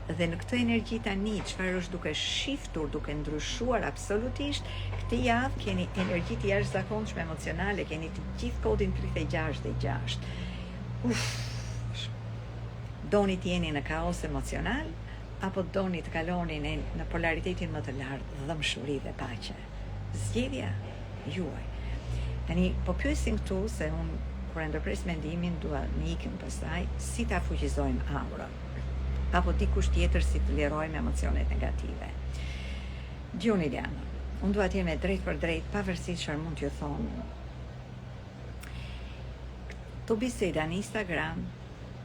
Dhe në këtë energji tani, çfarë është duke shiftur, duke ndryshuar absolutisht, këtë javë keni energji të jashtëzakonshme emocionale, keni të gjithë kodin 36 dhe 6. Doni të jeni në kaos emocional, apo doni të kaloni në polaritetin më të lartë, dhëmshuri dhe paqe. Zgjedhja juaj. Tani, po pyesin këtu se unë kur e ndërpres mendimin dua në ikim pastaj si ta fuqizojmë aurën. Apo dikush tjetër si të lirojmë emocionet negative. Gjuni Liana, unë dua të jem e drejt për drejt, pavarësisht çfarë mund t'ju thonë. Këto biseda në Instagram,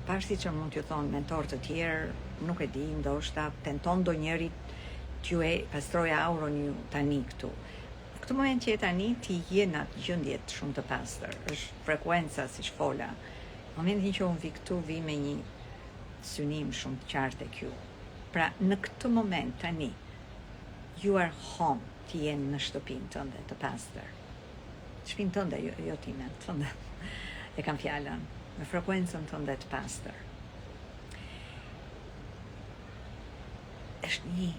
pavarësisht çfarë mund t'ju thonë mentor të tjerë, nuk e di, ndoshta tenton ndonjëri t'ju e pastrojë aurën ju tani këtu. Në këtë moment që tani ti je në atë gjendje shumë të pastër, është frekuenca siç fola. Në momentin që unë vi këtu, vi me një synim shumë të qartë e kjo. Pra, në këtë moment tani, you are home, ti jenë në shtëpinë tënde të pastër. Shtëpinë tënde, jo time, tënde. E kam fjalën, në frekuencën tënde të pastër. Është një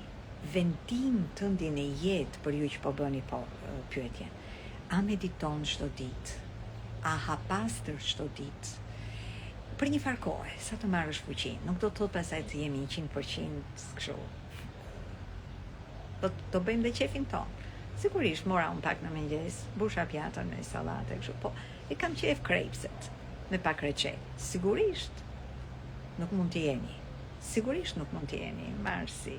vendim tëndi në jetë për ju që po bëni pyetje. A mediton çdo ditë? A ha pastër çdo ditë? Për një farë kohe, sa të marrësh fuqi, nuk do të thotë pasaj të jemi 100% kështu. Do bëjmë dhe qefin tonë. Sigurisht, mora unë pak në mëngjes, busha pjatën me salate, kështu, po, I kam qef krepset, me pak recet. Sigurisht, nuk mund të jeni. Sigurisht nuk mund të jeni, marsi.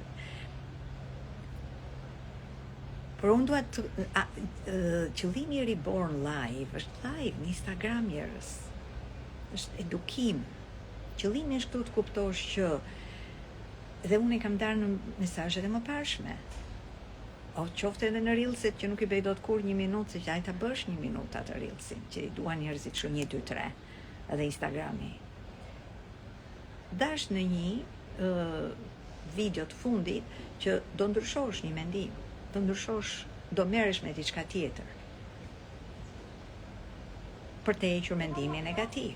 Por unë duat qëllimi I Reborn Live, është live në Instagram njerëz. Është edukim. Qëllimi është këtu të kuptosh që dhe unë I kam darë në mesazhet e mëparshme. O qofte edhe në Reelset që nuk I bëj dot kur 1 minutë, se që ajta bësh 1 minutë atë Reelsin, që I duan njerëzit shumë 1, 2, 3, edhe Instagrami. Dash në një video të fundit që do ndryshosh një mendim, do merresh me diçka tjetër. Për të hequr mendimin negativ.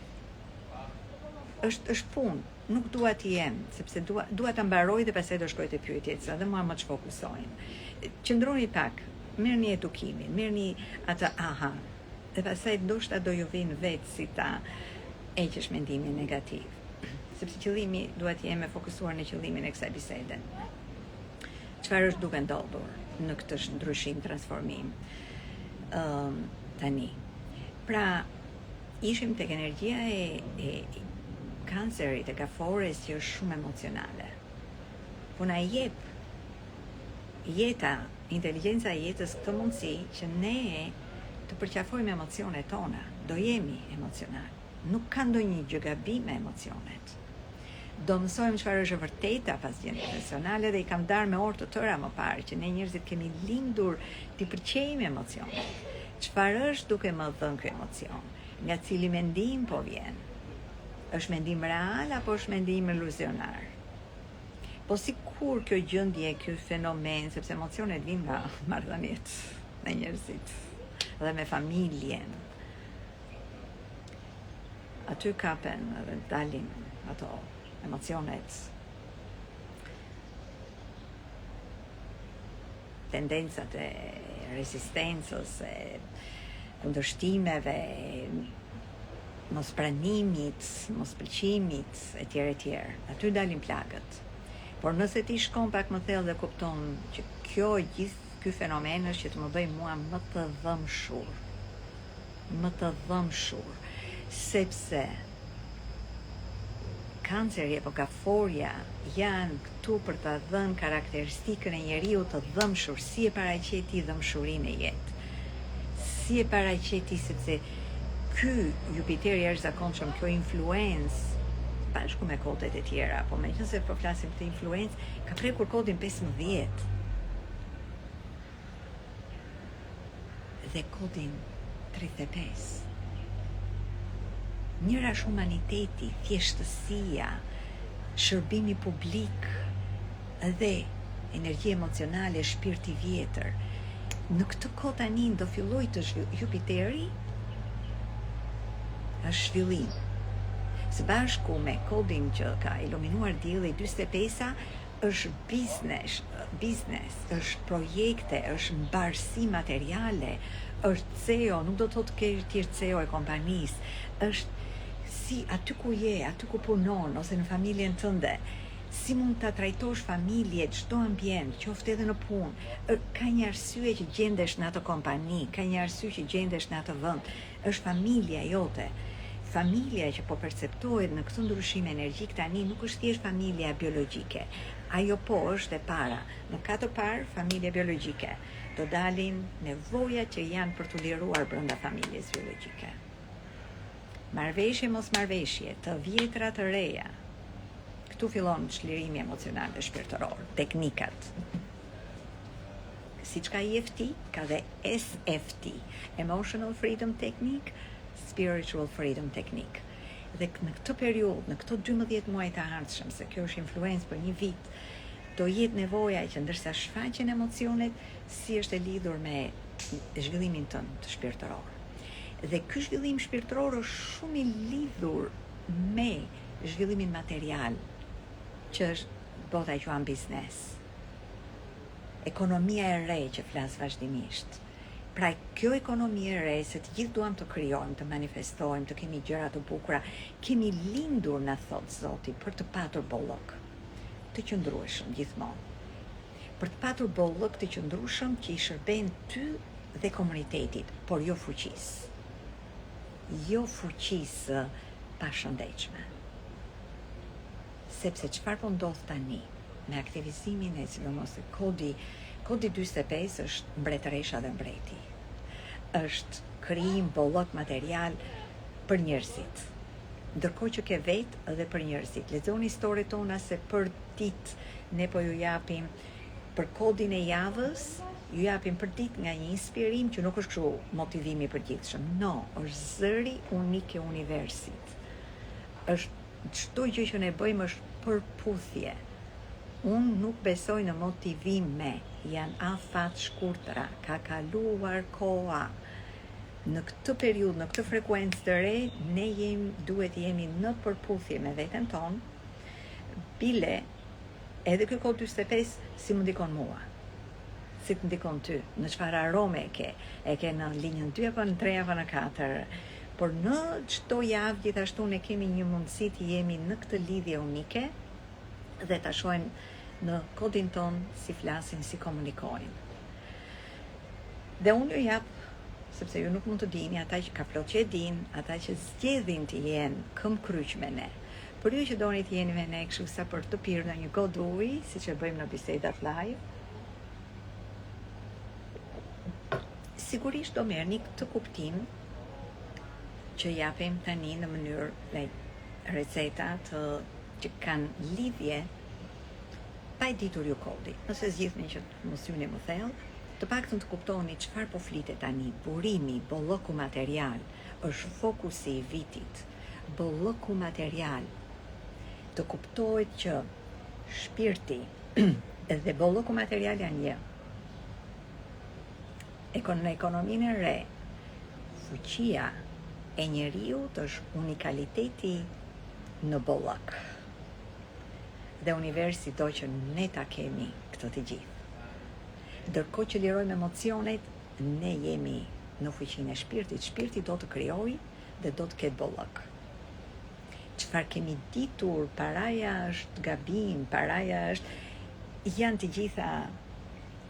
Është punë, nuk dua të jem, sepse dua ta mbaroj dhe pastaj do shkoj te pyetjet, sa dhe mua më çfokusojnë. Qëndroni pak, merrni edukimin, merrni atë aha. Dhe pastaj ndoshta do ju vinë vetë si ta heqësh mendimin negativ. Sepse qëllimi duhet të jemi fokusuar në qëllimin e kësaj bisede. Çfarë është duke ndodhur në këtë ndryshim, transformim tani? Pra, ishim tek energjia e kancerit, e gafores që është shumë emocionale. Po na jep jeta, inteligjenca e jetës këtë mundësi që ne të përqafojmë emocionet tona, do jemi emocional. Nuk ka ndonjë gjë gabim me emocionet. Do mësojmë çfarë është e vërteta pas gjendjes emocionale dhe I kam darë me orë të tëra më parë që ne njerëzit kemi lindur të përqejmë emocionet. Çfarë është duke më dhënë ky emocion? Nga cili mendim po vjen? Është mendim real apo është mendim iluzionar? Po sikur kjo gjendje, ky fenomen, sepse emocionet vijnë nga marrëdhëniet me njerëzit dhe me familjen. Aty kapen dhe dalin ato emocionet, tendencat e rezistencës, e kundërshtimeve, mos pranimit, mos pëlqimit, etj. Aty dalin plagët. Por nëse ti shkon pak më thellë dhe kupton që gjithë ky fenomen është që të më bëj mua më të dhëmshur, sepse kanceri apo gaforia janë këtu për ta dhënë karakteristikën e njeriu të dhëmshur, si e paraqeti dhëmshurinë e jetë. Si e paraqeti sepse ky Jupiteri është zakonshëm, kjo influencë bashku me kodet e tjera, po me qëse po flasim këtë influencë, ka prekur kodin 15 dhe kodin 35. Njëra është humaniteti, thjeshtësia, shërbimi publik dhe energji emocionale, shpirti vjetër. Në këtë kohë tani do filloj të Jupiteri është zhvillim. Së bashku me kodin që ka iluminuar dielli 45-a është biznes, është projekte, është mbarësi materiale, është CEO, nuk do të thotë ke tjerë CEO e kompanisë, është si aty ku je, aty ku punon, ose në familjen tënde, si mund ta trajtosh familje, çdo ambient, qoftë edhe në punë, ka një arsye që gjendesh në atë kompani, ka një arsye që gjendesh në atë vend, është familja jote. Familja që po perceptohet në këtë ndryshim energjik tani nuk është thjesht familja biologjike. Ajo po është e para. Në katër parë, familja biologjike. Do dalin nevojat që janë për të liruar brenda familjes biologjike. Marrëveshje mos marrëveshje, të vjetra të reja. Këtu fillon çlirimi emocional dhe shpirtëror, teknikat. Siç ka EFT, ka dhe SFT, Emotional Freedom Technique, Spiritual Freedom Technique. Dhe në këtë periudhë, në këto 12 muaj të ardhshëm, se kjo është influencë për një vit, do jetë nevoja që ndërsa shfaqen emocionet, si është e lidhur me zhvillimin tënd të shpirtëror. Dhe ky zhvillim shpirtëror është shumë i lidhur me zhvillimin material, që është bota e quajmë biznes. Ekonomia e re që flas vazhdimisht. Pra kjo ekonomi e re, se të gjithë duam të krijojmë, të manifestojmë, të kemi gjëra të bukura, kemi lindur, na thot Zoti, për të patur bollok të qëndrueshëm gjithmonë. Për të patur bollok të qëndrueshëm që i shërben ty dhe komunitetit, por jo fuqisë. Jo fuqisë pashëndetshme. Sepse çfarë po ndodh tani me aktivizimin e sidomos e kodi 45 është mbretëresha dhe mbreti. Është krijim bollok material për njerëzit. Ndërkohë që ke vetë edhe për njerëzit. Lexoni historitë tona se për ditë ne po ju japim për kodin e javës, ju japim për ditë nga një inspirim që nuk është kështu motivimi i përgjithshëm. No, është zëri unik i universit. Është çdo gjë që ne bëjmë është përputhje. Unë nuk besoj në motivime, janë afat shkurtra, ka kaluar koha. Në këtë periudhë, në këtë frekuencë të re, ne duhet jemi në përputhje me veten tonë, bile edhe ky kod 45 si më ndikon mua, si të ndikon ty, në çfarë arome e ke në linjën 2 apo në 3 apo në 4. Por në çdo javë gjithashtu ne kemi një mundësi të jemi në këtë lidhje unike dhe ta shohim në kodin ton si flasin, si komunikojnë. Dhe unë ju jap, sepse ju nuk mund të dini, ata që ka plot që e din, ata që zgjedhin të jenë këm kryq me ne. Por ju që doni të jeni me ne kështu sa për të pirë në një gotë uji, siç e bëjmë në bisedat live, sigurisht do merrni këtë kuptim që japim tani në mënyrë dhe receta që kanë lidhje pa e ditur ju kodi. Nëse zgjidhni që mos hyni më thellë, të paktën të kuptoni çfarë po flitet tani. Burimi, bolloku material është fokusi i vitit. Bolloku material. Të kuptohet që shpirti dhe bolloku material janë një. Në ekonominë e re, fuqia e njeriut është unikaliteti në bollok. Dhe universi do që ne ta kemi këtë të gjithë. Ndërkohë që lirojmë emocionet, ne jemi në fuqinë e shpirtit. Shpirti do të krijojë dhe do të ketë bollok. Çfarë kemi ditur, paraja është gabim, paraja është janë të gjitha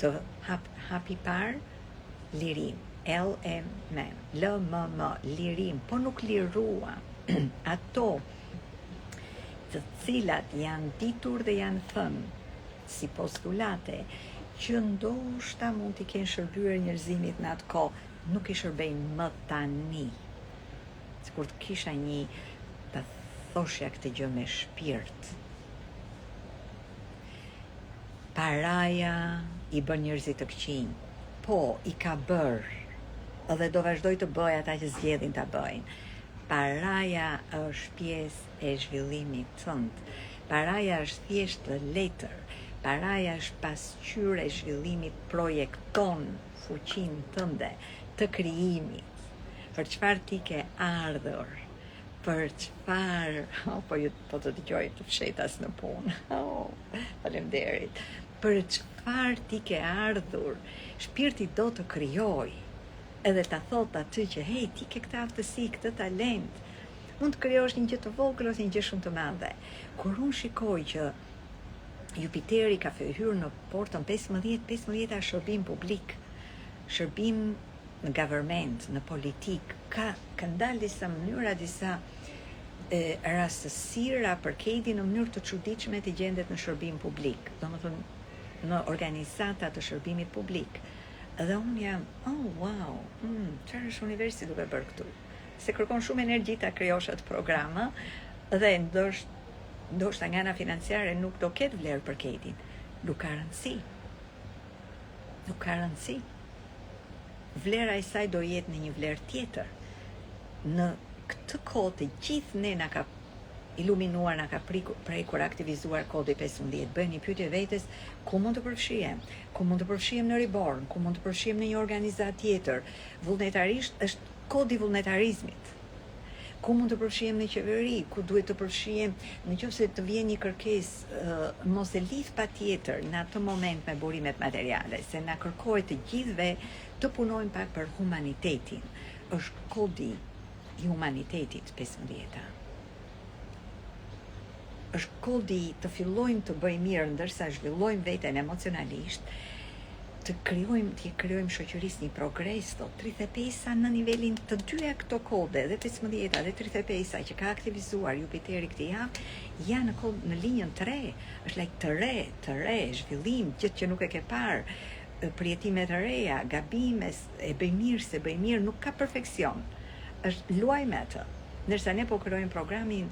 të hapi parë, lirim, LMM, lirim, po nuk liruam. Ato të cilat janë ditur dhe janë thënë si postulate që ndoshta mund t'i kenë shërbyer njerëzimit në atë kohë, nuk i shërbejnë më tani. Sikur të kisha një, të thoshja këtë gjë me shpirt. Paraja i bën njerëzit të këqinj. Po, i ka bërë, edhe do vazhdoj të bëj ata që zgjedhin ta bëjnë. Paraja është pjesë e zhvillimit tënd. Paraja është thjesht letër. Paraja është pasqyrë e zhvillimit, projekton fuqinë tënde të krijimit. Për çfarë ti ke ardhur? Për çfarë? Po ju po të dëgjoj të fshetas në punë. Faleminderit. Për çfarë ti ke ardhur? Shpirti do të krijoj. Edhe ta thot aty që hey, ti ke këtë aftësi, këtë talent. Mund të krijosh një gjë të vogël ose një gjë shumë të madhe. Kur unë shikoj që Jupiteri ka hyrë në portën 15 shërbim publik, shërbim në government, në politik, ka ndalë disa mënyra, disa rastësira për Katie në mënyrë të çuditshme të gjendet në shërbim publik, domethënë në organizata të shërbimit publik. Dhe unë jam, wow, çfarë është universi duke bërë këtu? Se kërkon shumë energji ta krijosh atë program, dhe ndoshta nga ana financiare nuk do ketë vlerë për Katie. Nuk ka rëndësi. Vlera e saj do jetë në një vlerë tjetër. Në këtë kohë të gjithë ne na ka iluminuar, na ka prekur, aktivizuar kodi 15. Bëjmë një pyetje vetes, ku mund të përfshihem? Ku mund të përfshihem në Reborn? Ku mund të përfshihem në një organizatë tjetër? Vullnetarisht është kodi vullnetarizmit. Ku mund të përfshihem në qeveri, ku duhet të përfshihem nëse të vjen një kërkesë, mos e lidh patjetër në atë moment me burimet materiale, se na kërkohet të gjithëve të punojmë pak për humanitetin. Është kodi i humanitetit 15. Është kodi të fillojmë të bëjmë mirë ndërsa zhvillojmë veten emocionalisht, të krijojmë shoqërisë një progres, 35 në nivelin të dyja këto kode, dhe 15 dhe 35 që ka aktivizuar Jupiteri këtë javë, janë në linjën 3, është të re, zhvillim, gjithë që nuk e ke parë, përjetime të reja, gabime, e bëj mirë, se bëj mirë, nuk ka perfekcion. Është luaj me atë. Ndërsa ne po krijojmë programin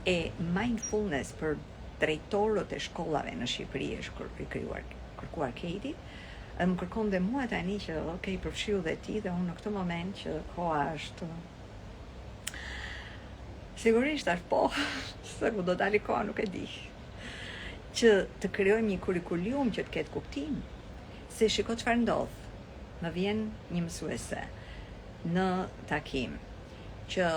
e mindfulness për drejtorët e shkollave në Shqipëri, është kërkuar Katie. Më kërkon dhe mua tani që përfshiu dhe ti, dhe unë në këtë moment që koha është sigurisht është po, se ku do dali koha nuk e di, që të krijojmë një kurrikulum që të ketë kuptim, se shiko çfarë ndodh. Më vjen një mësuese në takim që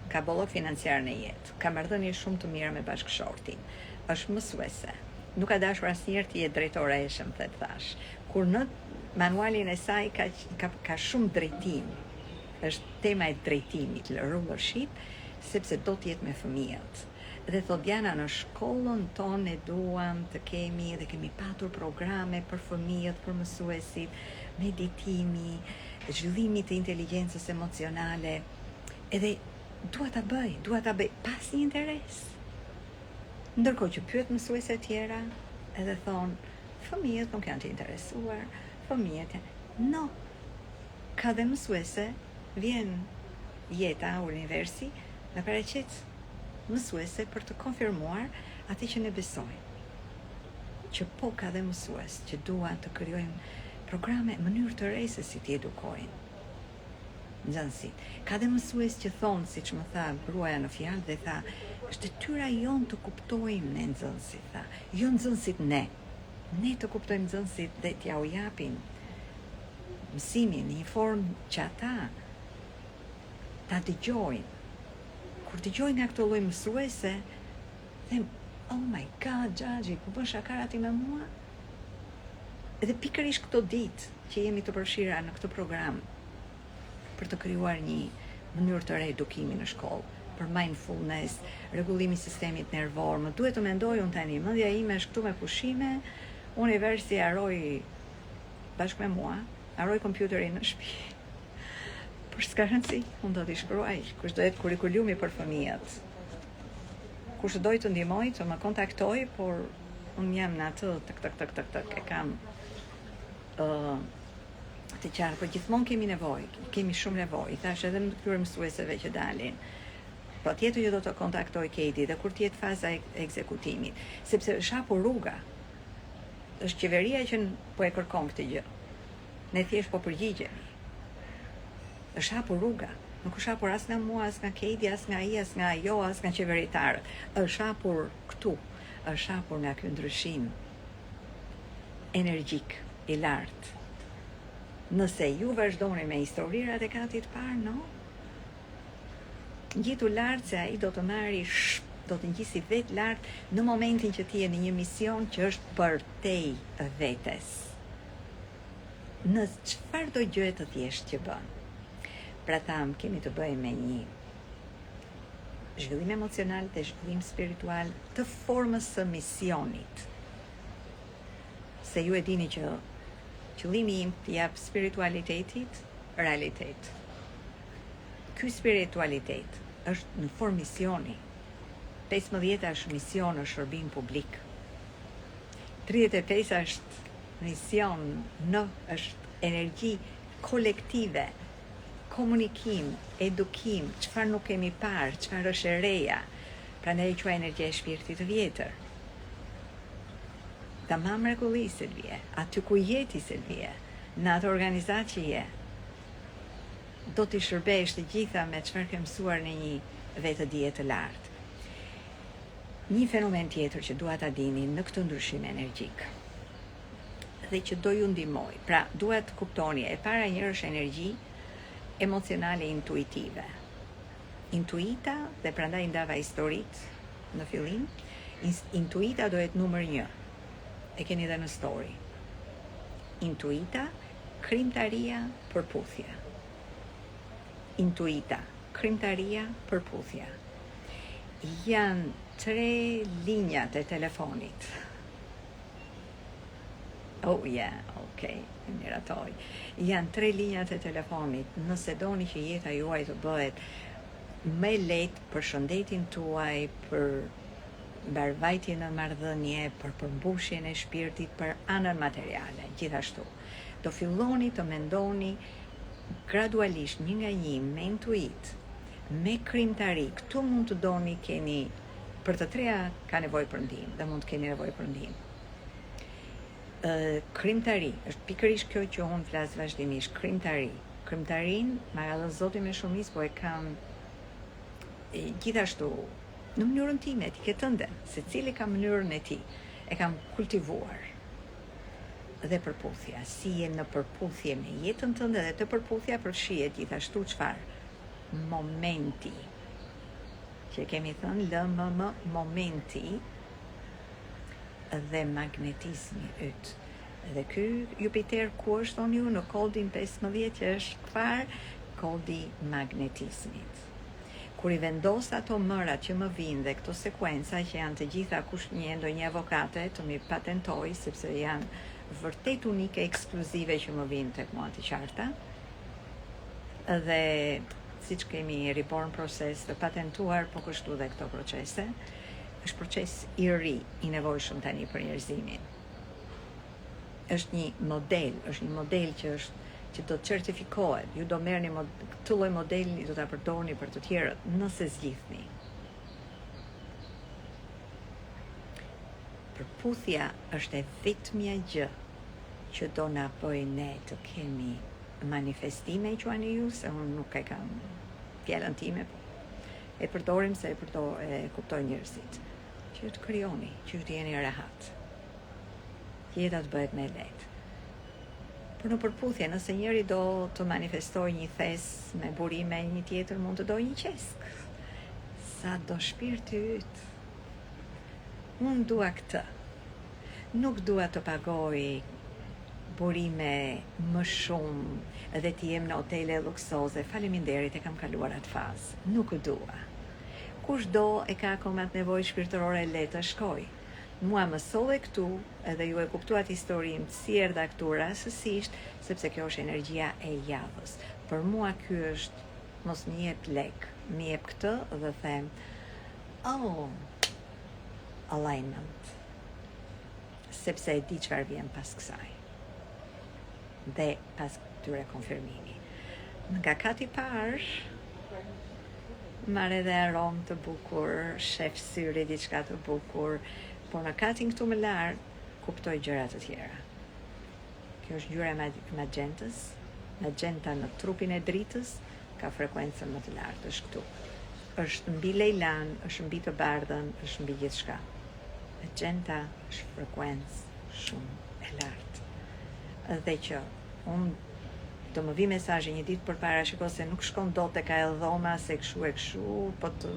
ka bollok financiar në jetë, ka marrëdhënie shumë të mira me bashkëshortin, është mësuese. Nuk ka dashur asnjëherë të jetë drejtore e shëmtet thash. Kur në manualin e saj ka shumë drejtim. Është tema e drejtimit, rulership, sepse do të jetë me fëmijët. Dhe thot Diana, në shkollën tonë duam të kemi dhe kemi patur programe për fëmijët, për mësuesit, meditimi, zhvillimi të inteligjencës emocionale. Edhe dua ta bëj pas një interes. Ndërkohë që pyet mësuese të tjera, edhe thonë, fëmijët nuk janë të interesuar, No, ka dhe mësuese, vjen jeta, universi, në paraqet mësuese për të konfirmuar atë që ne besojmë. Që po ka dhe mësues që duan të krijojnë programe mënyrë të re se si t'i edukojnë nxënësit. Ka dhe mësues që thonë, siç më tha gruaja në fjalë, dhe tha, është detyra jonë të kuptojmë ne nxënësit, tha. Jo nxënësit ne. Ne të kuptojmë nxënësit dhe t'ja u japin mësimin në një formë që ata ta dëgjojnë. Kur dëgjojnë nga këto lloj mësuese, them, oh my God, Xhaxhi, ku bën shakara ti me mua? Edhe pikërisht këto ditë që jemi të përfshira në këtë program, për të krijuar një mënyrë të re edukimi në shkollë, për mindfulness, rregullimi i sistemit nervor. Më duhet të mendoj unë tani, mendja ime është këtu me pushime, universi harroi bashkë me mua, harroi kompjuterin në shtëpi. Por s'ka rëndësi, unë do t'i shkruaj, kush do jetë kurrikulumi për fëmijët. Kush do të ndihmoj të më kontaktoj, por unë jam në atë e kam të qartë, por gjithmonë kemi nevojë, kemi shumë nevojë. Thash edhe më të këtyre mësueseve që dalin. Po tjetër që do të kontaktoj Katie dhe kur tjetë faza e ekzekutimit, sepse është hapur rruga. Është qeveria që po e kërkon këtë gjë. Ne thjesht po përgjigjemi. Është hapur rruga. Nuk është hapur as nga mua, as nga Katie, as nga ai, as nga ajo, as nga qeveritarët. Është hapur këtu. Është hapur nga ky ndryshim energjik i lartë. Nëse ju vazhdoni me historirat e katit parë, no? Ngjitu lartë se ai do të marri do të ngjisi vetë lartë në momentin që ti je në një mision që është për te vetes. Në çfarëdo gjë të thjeshtë që bën. Pra tham, kemi të bëjmë me një zhvillim emocional dhe zhvillim spiritual të formës së misionit. Se ju e dini që qëllimi im të jap spiritualitetit realitet. Ky spiritualitet është në formë misioni. 15 është mision, është shërbim publik. 35 është mision, është energji kolektive, komunikim, edukim, çfarë nuk kemi parë, çfarë është e reja. Prandaj e quaj energjia e shpirtit të vjetër. Tamam mrekulli Silvie, aty ku jeti Silvie, në atë organizat që je, do t'i shërbesh të gjitha me çfarë ke mësuar në një vetëdije të lartë. Një fenomen tjetër që dua ta dini në këtë ndryshim energjik dhe që do ju ndihmoj. Pra, duhet kuptoni, e para njërë është energji emocionale intuitive. Intuita, dhe prandaj ndava historitë në fillim, intuita do jetë numër 1. E keni dhe në story. Intuita, krimtaria, përputhja. Intuita, krimtaria, përputhja. Janë 3 linjat e telefonit. Oh yeah, okay, miratoj. Janë 3 linjat e telefonit. Nëse doni që jeta juaj të bëhet më lehtë për shëndetin tuaj, për mbarvajtjen në marrëdhënie, për përmbushjen e shpirtit, për anën materiale, gjithashtu. Do filloni të mendoni gradualisht një nga një me intuit, me krimtari. Këtu mund të doni keni, për të treja ka nevojë për ndihmë dhe mund të keni nevojë për ndihmë. Krimtari është pikërisht kjo që unë flas vazhdimisht, krimtari. Krimtarin, ma ka dhënë Zoti me shumicë, po e kam gjithashtu në mënyrën time, ti ke tënde, se cili ka mënyrën e ti, e kam kultivuar. Dhe përputhja, si je në përputhje me jetën tënde dhe të përputhja përfshihet gjithashtu çfarë? Momenti. Që kemi thënë LMM, momenti dhe magnetizmi yt. Dhe ky Jupiter ku është thoni ju në kodin 15 që është çfarë? Kodi magnetizmit. Kur i vendos ato mërat që më vinë dhe këto sekuenca që janë të gjitha kush një ndonjë avokate të mi patentoj, sepse janë vërtet unike, ekskluzive që më vinë tek mua të qarta. Dhe siç kemi Reborn Process të patentuar, po kështu dhe këto procese, është proces i ri, i nevojshëm tani për njerëzimin. Është një model që do të certifikohet, ju do merrni këtë lloj modeli, do ta përdorni për të tjerët, nëse zgjidhni. Përputhja është e vetmja gjë që do na bëjë ne të kemi manifestime, quani ju, se unë nuk e kam fjalën time, e përdorim se e kuptoj njerëzit. Që ju të krijoni, që ju të jeni rehat. Jeta të bëhet më lehtë. Por në përputhje, nëse njëri do të manifestoj një thes me burime, një tjetër mund të doj një qesk. Sa do shpirti yt. Unë dua këtë. Nuk dua të pagoj burime më shumë dhe të jem në hotele luksoze. Faleminderit, e kam kaluar atë fazë. Nuk dua. Kush do e ka akoma të nevojë shpirtërore, le të shkoj. Mua më solle këtu, edhe ju e kuptuat historim, si erdha këtu rastësisht, sepse kjo është energjia e javës. Për mua ky është, mos më jep lek, më jep këtë dhe them, alignment. Sepse e di çfarë vjen pas kësaj. Dhe pas këtyre konfirmimi. Nga kati parë, marrë edhe aromë të bukur, shef syri diçka të bukur, por në katin këtu më larë, kuptoj gjëra të tjera. Kjo është ngjyra e magjentës, magjenta në trupin e dritës, ka frekuencën më të lartë, është këtu. Është mbi lejlan, është mbi të bardhën, është mbi gjithçka. Magjenta është frekuencë shumë e lartë. Dhe që unë të më vi mesazhi një ditë përpara, shiko se nuk shkon dot tek ajo dhoma se kështu, po të...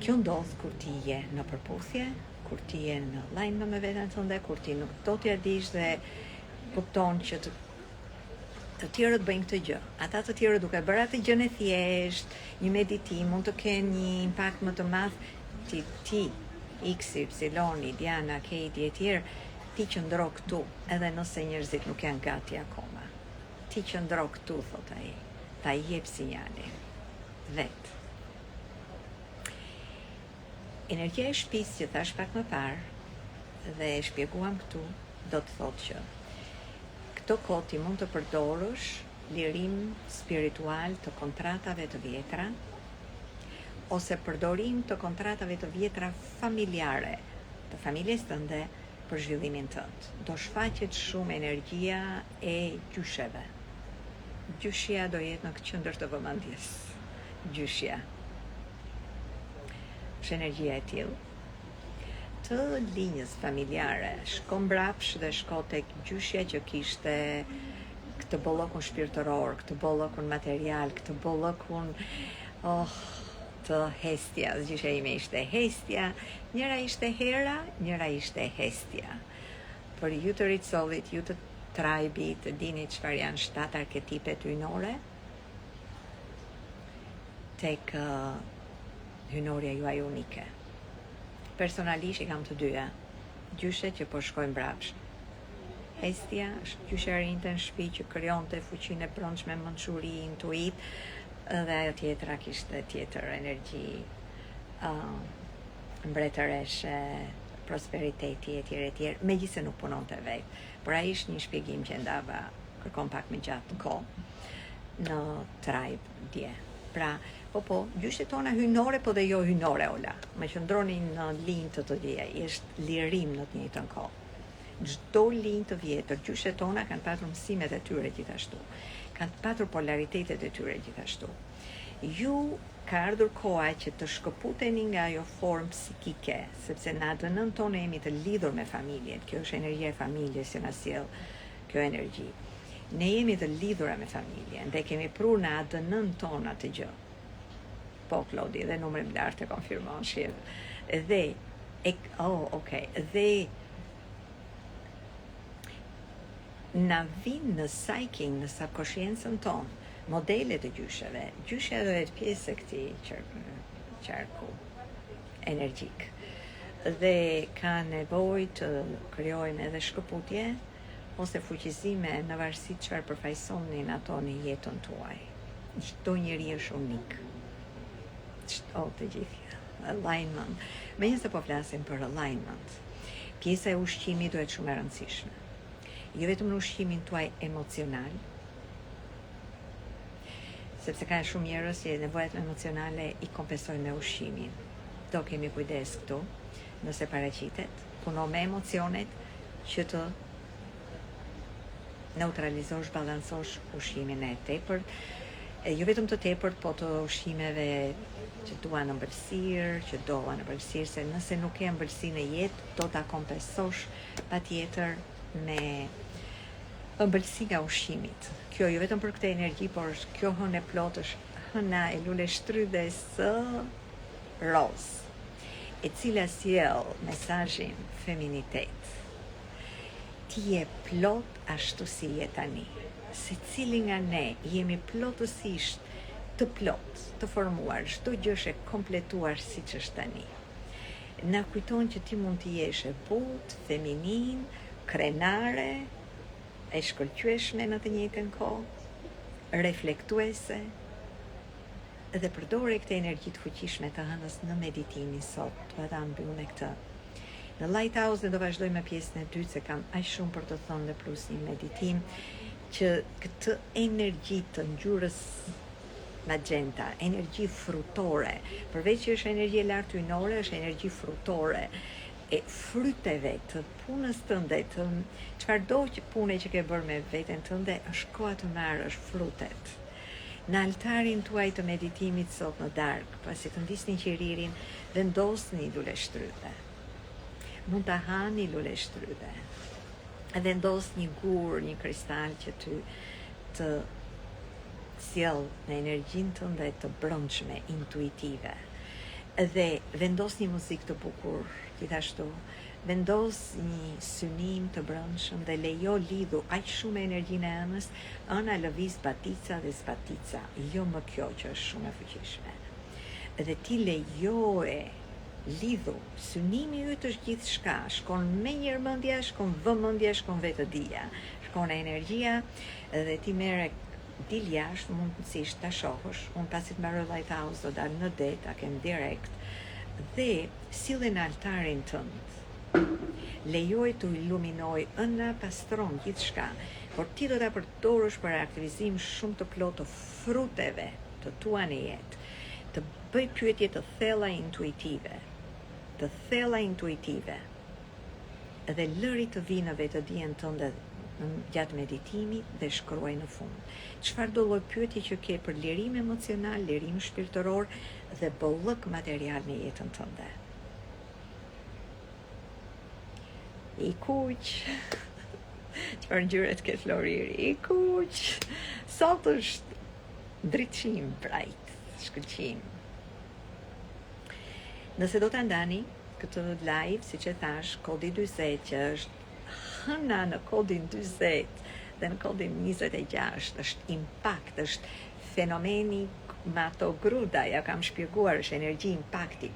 Kjo ndodh kur ti je në përputhje, kur ti je në alignment me veten tënde, kur ti nuk do t'ja dish dhe kupton që të tjerët bëjnë këtë gjë. Ata të tjerë duke bërë atë gjën e thjesht, një meditim mund të kenë një impakt më të madh, ti X, Y, Diana, Katie e tjerë, ti qëndro këtu, edhe nëse njerëzit nuk janë gati akoma. Ti qëndro këtu, thot ai, ta jep sinjalin. Vetë. Energjia e shtëpisë që thash pak më parë, dhe e shpjeguam këtu, do të thotë që këto kohë ti mund të përdorësh lirim spiritual të kontratave të vjetra, ose përdorim të kontratave të vjetra familjare, të familjes tënde, për zhvillimin tënd. Do shfaqet shumë energjia e gjysheve. Gjyshja do jetë në qendër të vëmendjes. Gjyshja. Është energjia e tillë të linjës familjare. Shko mbrapsh dhe shko tek gjyshja që kishte këtë bollokun shpirtëror, këtë bollokun material, këtë bollokun të hestja, gjyshja ime ishte hestja, njëra ishte Hera, njëra ishte hestja. Për ju të ricollit, ju të tribe, të dini çfarë janë 7 arketipet hyjnore, tek hyjnoria juaj unike. Personalisht i kam të dyja, gjyshet që po shkojnë mbrapsh. Hestja është gjyshja e rinjtë në shtëpi që krijonte fuqinë e brendshme, mençuri, intuit, dhe ajo tjetra kishte tjetër energji mbretëreshe, prosperiteti etj. Megjithëse nuk punonte vetë. Por ai ishte një shpjegim që ndava kërkon pak më gjatë kohë në tribe dje. Pra, po, gjyshtet tona hyjnore, po dhe jo hyjnore, Ola. Me qëndroni në linjë të dje, është lirim në të njëjtën kohë. Çdo linjë të vjetër, gjyshtet tona kanë patur mësimet e tyre gjithashtu. Kanë patur polaritetet e tyre gjithashtu. Ju ka ardhur koha që të shkëputeni nga ajo formë psikike, sepse në ADN-n tonë jemi të lidhur me familjen. Kjo është energjia e familjes që na sjell kjo energji. Ne jemi të lidhura me familjen dhe kemi prur në ADN-n tonë atë gjë. Po, Klodi, dhe numri më lartë e konfirmon shiv. Dhe na vinë në psyking, në subconsciencën tonë, modelet e gjysheve. Gjyshja do jetë pjesë e këtij qarku energjik. Dhe ka nevojë të krijojmë edhe shkëputje ose fuqizime në varësi çfarë përfaqësonin ato në jetën tuaj. Çdo njeri është unik. Të gjithë. Alignment. Megjithëse po flasim për alignment, pjesa e ushqimit duhet shumë e rëndësishme. Jo vetëm në ushqimin tuaj emocional, sepse ka shumë njerëz që nevojat emocionale i kompensojnë me ushqimin. Do kemi kujdes këtu, nëse paraqitet, puno me emocionet që të neutralizosh, balansosh ushqimin e tepërt, jo vetëm të tepërt, po të ushqimeve që duan ëmbëlsirë, që doan ëmbëlsirë, se nëse nuk ke ëmbëlsi në jetë, do ta kompensosh patjetër me ëmbëlsi nga ushqimit. Kjo jo vetëm për këtë energji, por kjo hënë e plot është hëna e lule shtrydhes së roz, e cila sjell mesazhin feminitet. Ti je plot ashtu si je tani. Secili nga ne jemi plotësisht të plot, të formuar, çdo gjë është e kompletuar siç është tani. Na kujton që ti mund të jesh e butë, feminin, krenare, e shkëlqyeshme në të njëjtën kohë, reflektuese, dhe përdore këtë energji të fuqishme të hënës në meditimin sot. Do ta mbyll me këtë. Në Lighthouse do vazhdoj me pjesën e dytë, se kam aq shumë për të thënë dhe plus një meditim që këtë energji të ngjyrës magenta, energji frutore. Përveç që është energji e lartë ynore, është energji frutore. E fryteve të punës tënde, të çfarëdo pune që ke bërë me veten tënde, është koha të marrësh frutet. Në altarin tuaj të meditimit sot në darkë, pasi të ndisni qiririn, vendosni lule shtrydhe. Mund të hani lule shtrydhe. Vendos një gur, një kristal që të sjell në energjinë tënde të brendshme, intuitive. Dhe vendos një muzikë të bukur, gjithashtu. Vendos një synim të brendshëm dhe lejo lidhu aq shumë energjinë e anës, ana lëviz batica dhe zbatica, jo më kjo që është shumë e fuqishme. Dhe ti lejoje lidhu, synimi yt është gjithçka, shkon me njërmendja, shkon vëmendja, shkon vetëdia, shkon energjia dhe ti merre dil jashtë, mund si ta shohësh, unë pasi të mbaroj Lighthouse do dal në det, ta kem direkt, dhe sille në altarin tënd. Lejoj të iluminoj ëna pastron gjithçka, por ti do ta përdorësh për aktivizim shumë të plotë të fruteve të tua në jetë, të bëj pyetje të thella intuitive, dhe lëri të vinë në vetëdijen tënde gjatë meditimit dhe shkruaj në fund. Çfarë do lloj pyetje që ke për lirim emocional, lirim shpirtëror dhe bollëk material në jetën tënde. I kuq, çfarë ngjyre ke Floriri? I kuq. Sot është ndriçim, bright, shkëlqim. Nëse do ta ndani këtë live, siç e thash, kodi 40 që është hëna në kodin 40 dhe në kodin 26 është impact, është fenomeni me ato gruda, ja kam shpjeguar, është energji impakti.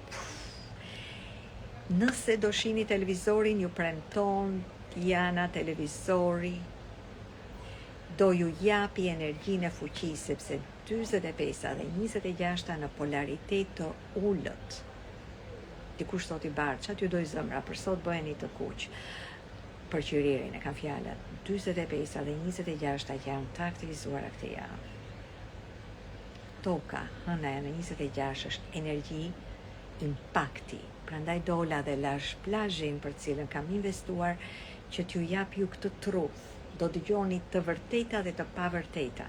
Nëse do shihni televizorin, ju premton jana televizori do ju japi energjinë e fuqisë, sepse 45 dhe 26 në polaritet të ullët. Dikush thot i barë, çat ju doj zëmra, për sot bëheni të kuq. Për qyririn e kam fjalën, 45 dhe 26 që janë të aktivizuara këtë javë. Toka, hëna e në 26 është energji impakti. Prandaj dola dhe lash plazhin për cilën kam investuar që t'ju jap ju këtë truth. Do dëgjoni të vërteta dhe të pavërteta.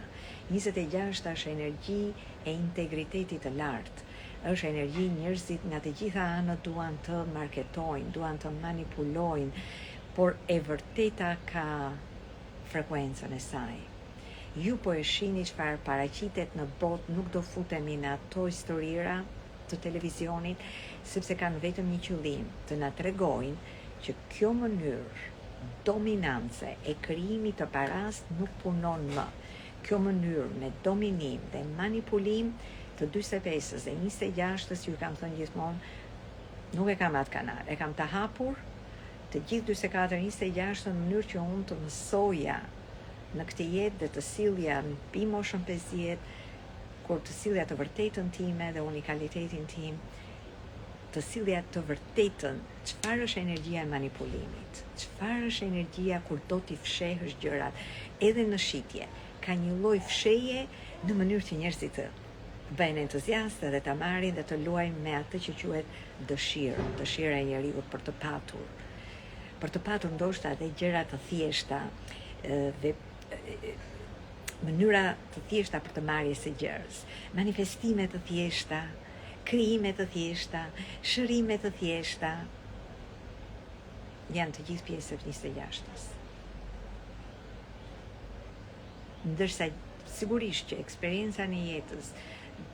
26 është energji e integritetit të lartë. Është energji njerëzit nga të gjitha anët duan të marketojnë, duan të manipulojnë, por e vërteta ka frekuencën e saj. Ju po e shihni çfarë paraqitet në botë, nuk do futemi në ato historira të televizionit, sepse kanë vetëm një qëllim, të na tregojnë që kjo mënyrë dominance e krijimit të parast nuk punon më. Kjo mënyrë me dominim dhe manipulim të 45-s dhe 26-s, ju kam thënë gjithmonë, nuk e kam atë kanal, e kam të hapur të gjithë 44-26 në mënyrë që unë të mësoja në këtë jetë dhe të sillja mbi moshën 50, kur të sillja të vërtetën time dhe unikalitetin tim, të sillja të vërtetën, çfarë është energjia e manipulimit, çfarë është energjia kur do t'i fshehësh gjërat, edhe në shitje, ka një lloj fshehje në mënyrë që njerëzit të bëjnë entuziastë dhe ta marrin dhe të luajnë me atë që quhet dëshirë, dëshira e njeriu për të patur ndoshta edhe gjëra të thjeshta dhe mënyra të thjeshta për të marrjes së gjërës, manifestime të thjeshta, krijime të thjeshta, shërime të thjeshta, janë të gjithë pjesët 26-s. Ndërsa sigurisht që eksperienca në jetës,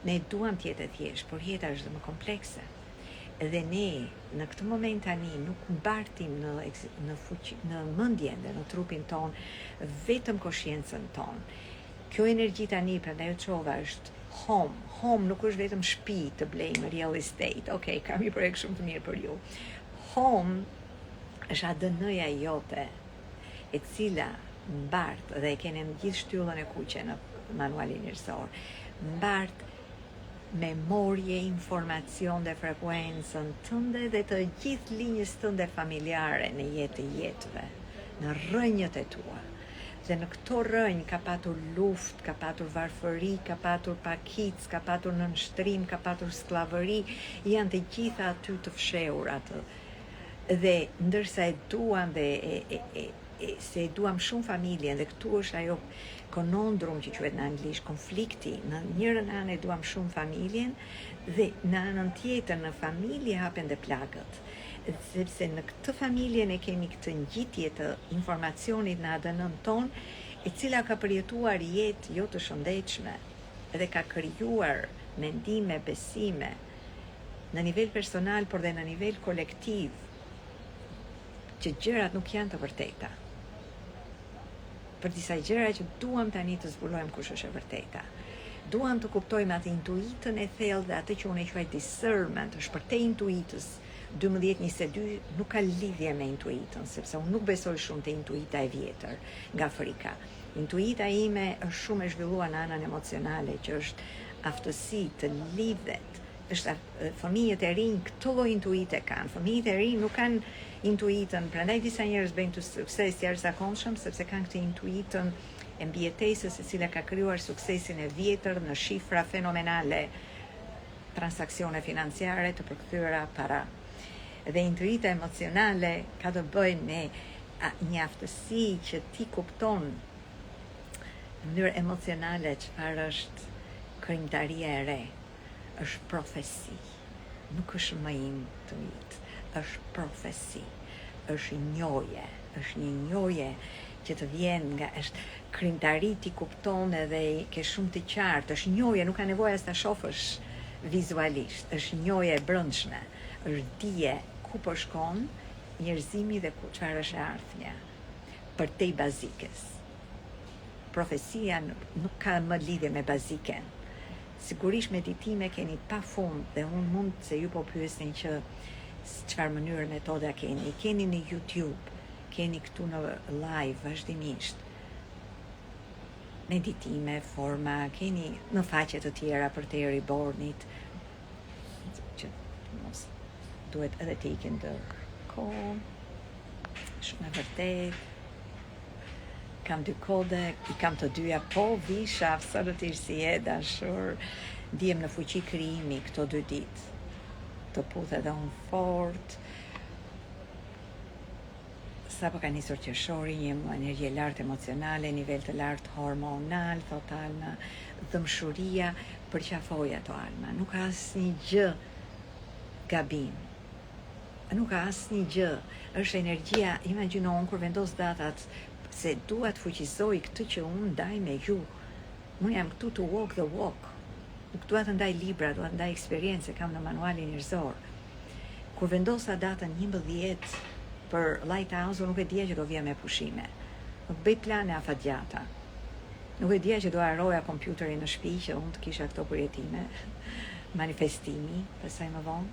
ne duam të jetë e thjeshtë, por jeta është më komplekse. Dhe ne në këtë moment tani nuk mbartim në mendjen dhe në trupin ton vetëm koshiencën ton. Kjo energji tani, prandaj u çova, është home. Home nuk është vetëm shtëpi të blejmë, real estate. Okej, kam një projekt shumë të mirë për ju. Home është ADN-ja jote, e cila mbart, dhe e keni në gjithë shtyllën e kuqe në manualin njerëzor, mbart memorje, informacion dhe frekuencën tënde dhe të gjithë linjës tënde familjare në jetë të jetëve, në rrënjët e tua. Dhe në këto rënj ka patur luft, ka patur varfëri, ka patur pakic, ka patur nënshtrim, ka patur sklavëri, janë të gjitha aty të fshehur atë. Dhe ndërsa e duam se e duam shumë familjen, dhe këtu është ajo conundrum që quhet në anglisht konflikti. Në njërën anë e duam shumë familjen, dhe në anën tjetër në familje hapen dhe plagët. Sepse në këtë familje ne kemi këtë ngjitje të informacionit në ADN-n ton, e cila ka përjetuar jetë jo të shëndetshme dhe ka krijuar mendime, besime në nivel personal, por dhe në nivel kolektiv, që gjërat nuk janë të vërteta. Për disa gjëra që duam tani të zbulojmë kush është e vërteta. Duam të kuptojmë atë intuitën e thellë dhe atë që unë e quaj discernment, është për te intuitës. 12-22 nuk ka lidhje me intuitën, sepse unë nuk besoj shumë te intuita e vjetër nga frika. Intuita ime është shumë e zhvilluar në anën emocionale, që është aftësi të lidhet. Fëmijët e rinj këto lloj intuite kanë. Fëmijët e rinj nuk kanë intuitën, prandaj disa njerëz bëjnë të sukses të jashtëzakonshëm sepse kanë këtë intuitën e mbijetesës e cila ka krijuar suksesin e vjetër në shifra fenomenale, transaksione financiare të përkthyera para. Dhe intuita emocionale ka të bëjë me një aftësi që ti kupton në mënyrë emocionale çfarë është krijimtaria e re. Është profesi, nuk është më intuit, është profesi, është një njohje që të vjen nga është krijimtari ti kupton edhe ke shumë të qartë, është njohje, nuk ka nevojë as ta shohësh vizualisht, është njohje e brendshme, është dije ku po shkon njerëzimi dhe çfarë është e ardhmja, për te bazikës. Profesia nuk ka më lidhje me baziken. Sigurisht meditime keni pa fund dhe unë mund se ju po pyesni që çfarë mënyrë metoda keni. Keni në YouTube, keni këtu në live vazhdimisht. Meditime, forma, keni në faqe të tjera për te rebornit, që mos duhet edhe të ikin të kohë, shumë e vërtet. Kam 2 kode, I kam të dyja, po visha absolutisht si e dashur, ndihem në fuqi krijimi këto 2 ditë. Të puth edhe unë fort. Sapo ka nisur qershori, një energji e lartë emocionale, nivel të lartë hormonal, thot Alma, dëmshuria, përqafoj ato Alma. Nuk ka asnjë gjë gabim. Nuk ka asnjë gjë. Është energjia, imagjino unë kur vendos datat se dua të fuqizoj këtë që unë ndaj me ju. Unë jam këtu to walk the walk. Nuk dua të ndaj libra, dua të ndaj eksperiencë, kam në manualin njerëzor. Kur vendosa datën 11 për Lighthouse, nuk e dija që do vija me pushime. Nuk bëj plane afatgjata. Nuk e dija që do haroja kompjuterin në shtëpi që unë të kisha këto përjetime, manifestimi, pastaj më vonë.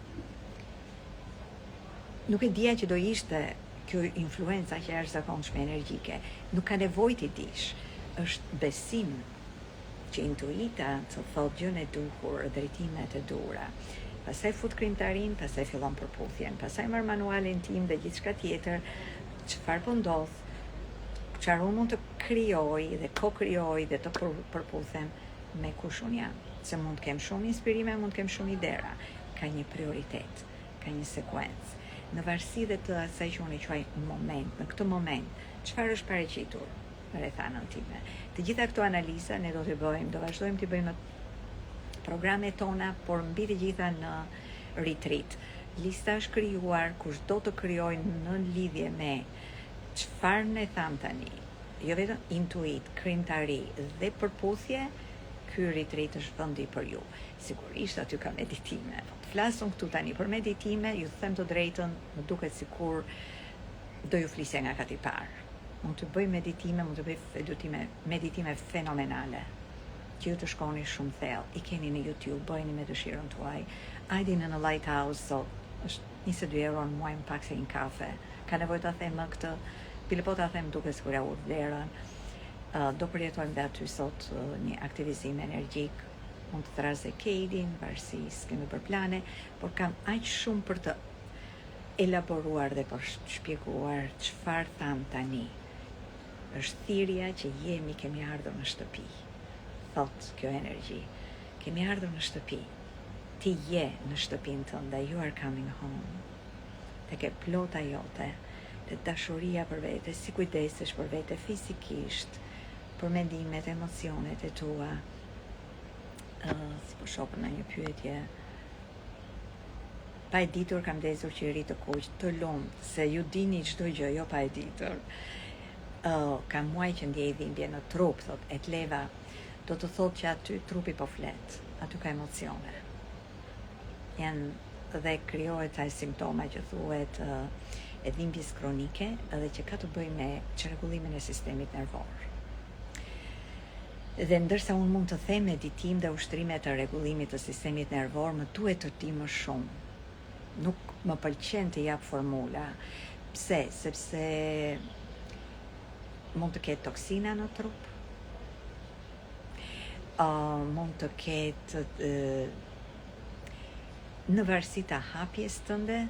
Nuk e dija që do ishte kjo influenca që është zakonshme energjike. Nuk ka nevojë ti dish. Është besim që intuita të thot gjën e duhur, drejtimet e duhura. Pastaj fut krijimtarin, pastaj fillon përputhjen, pastaj marr manualin tim dhe gjithçka tjetër, çfarë po ndodh, çfarë unë mund të krijoj dhe ko-krijoj dhe të përputhem me kush unë jam. Se mund të kem shumë inspirime, mund të kem shumë idera. Ka një prioritet, ka një sekuencë. Në varësi dhe të asaj që unë i quaj moment, në këtë moment, çfarë është paraqitur rreth anën time. Të gjitha këto analiza ne do t'i bëjmë, do vazhdojmë t'i bëjmë në programet tona, por mbi të gjitha në retreat. Lista është krijuar, kush do të krijojnë në lidhje me çfarë ne tham tani, jo vetëm intuit, krijimtari dhe përputhje, ky retreat është vendi për ju. Sigurisht aty ka meditime. Flasëm këtu tani për meditime, ju them të drejtën, më duket sikur do ju flisja nga kati parë. Mund të bëj meditime, mund të bëj meditime fenomenale, që ju të shkoni shumë thellë. I keni në YouTube, bëjni me dëshirën tuaj. Ajdini në Lighthouse sot, është 22 euro në muaj, më pak se një kafe. Ka nevojë ta them më këtë, bile po ta them duke sikur ja udh vlerën. Do përjetojmë dhe aty sot një aktivizim energjik. Mund të thras dhe Katie, varësisë kemi për plane, por kam aq shumë për të elaboruar dhe për shpjeguar çfarë tham tani. është thirrja që kemi ardhur në shtëpi. Thot kjo energji, kemi ardhur në shtëpi. Ti je në shtëpinë tënde, you are coming home. Te ke plota jote, te dashuria për vete, si kujdesesh për vete fizikisht, për mendimet, emocionet e tua. Si po shoh në një pyetje, pa e ditur kam ndezur qiri të kuq, të lumt, se ju dini çdo gjë, jo pa e ditur. Kam muaj që ndjej dhimbje në trup, thot Etleva, do të thot që aty trupi po flet, aty ka emocione. Janë dhe krijohet ai simptoma që thuhet e dhimbjes kronike, edhe që ka të bëjë me çrregullimin e sistemit nervor. Dhe ndërsa unë mund të them meditim dhe ushtrime të rregullimit të sistemit nervor, më duhet të di më shumë. Nuk më pëlqen të jap formula. Pse? Sepse mund të ketë toksina në trup, mund të ketë në varësi të hapjes tënde,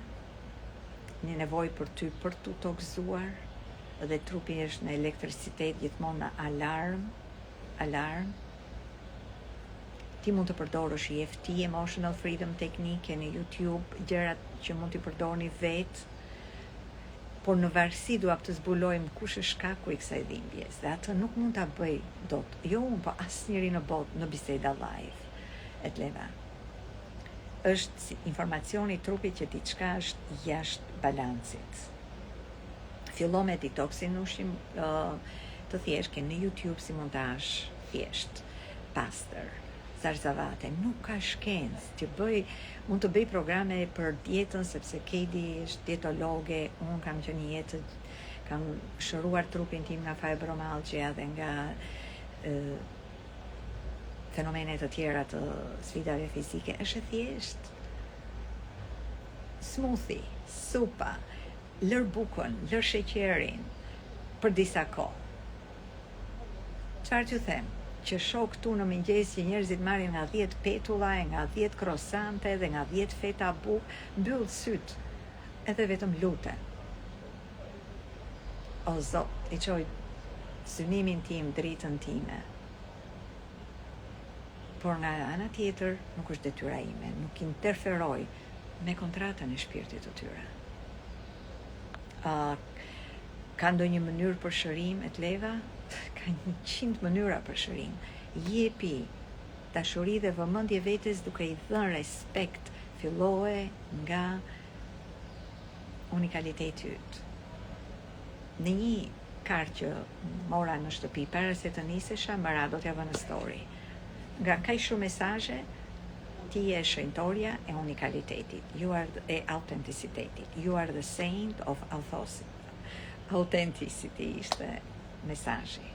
një nevojë për ty për të toksuar, dhe trupi është në elektricitet gjithmonë në alarm. Ti mund të përdorësh EFT, Emotional Freedom Technique, në YouTube, gjërat që mund t'i përdorni vetë, por në varësi dua të zbulojmë kush është shkaku i kësaj dhimbjes, dhe atë nuk mund ta bëj dot. Jo unë, po asnjëri në botë në biseda live. Etleva. Është informacioni i trupit që diçka është jashtë balancit. Fillo me detoksin ushqim të thjesht, ke në YouTube si montazh thjesht, pastër, Zarzavate, nuk ka shkencë që mund të bëj programe për dietën, sepse Kedi është dietologe, unë kam qenë jetë, kam shëruar trupin tim nga fibromyalgia dhe nga fenomene të tjera të sfidave fizike. Është thjesht smoothie, supa, lër bukën, lër sheqerin për disa kohë. Çfarë t'ju them? Që shoh këtu në mëngjes që njerëzit marrin nga 10 petulla, nga 10 krosante dhe nga 10 feta bukë, mbyll syt, edhe vetëm luten. O Zot, i çoj synimin tim, dritën time. Por nga ana tjetër, nuk është detyra ime, nuk interferoj me kontratën e shpirtit të tyre. Ka ndonjë mënyrë për shërim, Etleva? Ka 100 mënyra për shërim. Jepi dashuri dhe vëmendje vetes duke i dhënë respekt. Filloje nga unikaliteti yt. Në një kartë që mora në shtëpi para se të nisesha, mbara do t'ja vë në story. Nga kaq shumë mesazhe, ti je shenjtoria e unikалitetit. You are e autenticitetit. You are the saint of authenticity ishte mesazhi.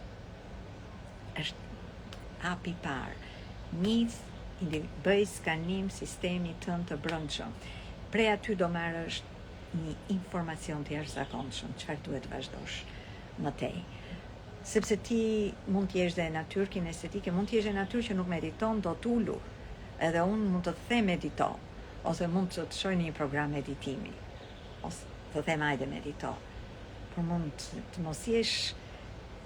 Është hapi parë. Bëj skanim sistemi tënd të brendshëm. Prej aty do marrësh një informacion të jashtëzakonshëm, çfarë duhet vazhdosh më tej. Sepse ti mund të jesh dhe natyrë kinestetike, mund të jesh dhe natyrë që nuk mediton, do t'ulur. Edhe unë mund të them medito, ose mund të shoj një program meditimi, ose të them hajde medito. Por mund të mos jesh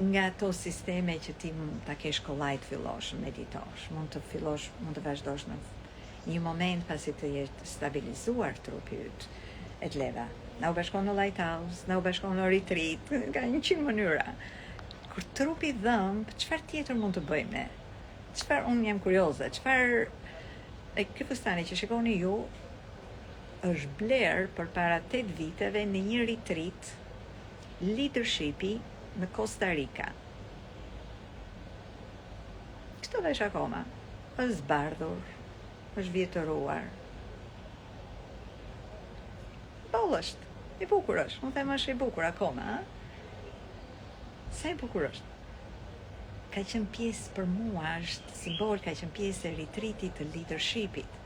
nga ato sisteme që ti mund ta kesh kollaj të fillosh meditosh, mund të vazhdosh në një moment pasi të jetë stabilizuar trupi yt. Etleva, na u bashkon në lighthouse, na u bashkon në retreat, ka 100 mënyra. Kur trupi dhëmb, çfarë tjetër mund të bëjmë ne? Çfarë unë jam kurioze, çfarë ky fustani që shikoni ju është bler përpara 8 viteve në një retreat leadershipi në Costa Rica. Kështu vesh akoma, është zbardhur, është vjetëruar. Boll është, i bukur është, unë them është i bukur akoma, ha? Sa i bukur është? Ka qenë pjesë për mua, është simbol, ka qenë pjesë e retreatit të leadershipit.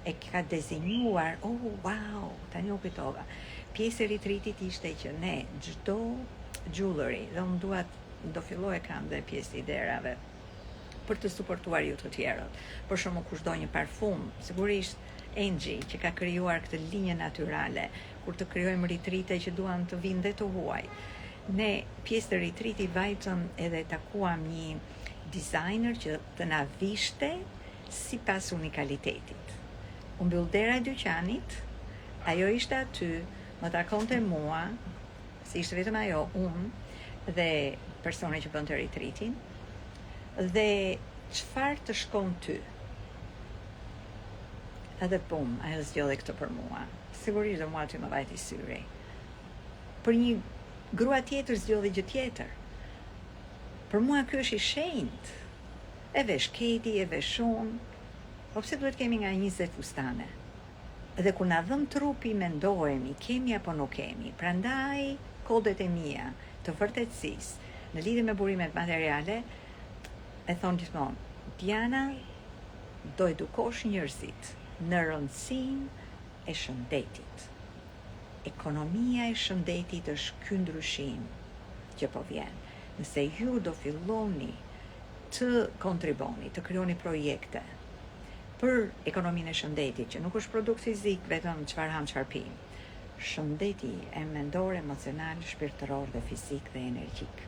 E ka dezinjuar, wow, tani u kujtova. Pjesë e retreatit ishte që ne çdo jewelry, dhe unë do filloj e kam dhe pjesë i derave për të suportuar ju të tjerët. Për shembull, kush do një parfum, sigurisht Angie që ka krijuar këtë linjë natyrale, kur të krijojmë retrite që duan të vinë dhe të huaj. Ne pjesë të retriti vajtëm edhe takuam një designer që të na vishte sipas unikalitetit. U mbyll dera e dyqanit, ajo ishte aty, më takonte mua, si ishte vetëm ajo, unë dhe persone që bënte retritin, dhe çfarë të shkon ty. Edhe pum, ajo zgjodhi këtë për mua. Sigurisht dhe mua aty më vajti syri. Për një grua tjetër zgjodhi gjë tjetër. Për mua ky është i shenjtë. E vesh Katie, e vesh unë. Po pse duhet kemi nga 20 fustane? Dhe kur na dhëm trupi mendohemi, kemi apo nuk kemi. Prandaj kodet e mia të vërtetësisë në lidhje me burimet materiale e thon gjithmonë, Diana, do edukosh njerëzit në rëndësinë e shëndetit. Ekonomia e shëndetit është ky ndryshim që po vjen. Nëse ju do filloni të kontriboni, të krijoni projekte për ekonominë e shëndetit, që nuk është produkt fizik, vetëm çfarë ham, çfarë pim. Shëndeti e mendor, emocional, shpirtëror dhe fizik dhe energjik.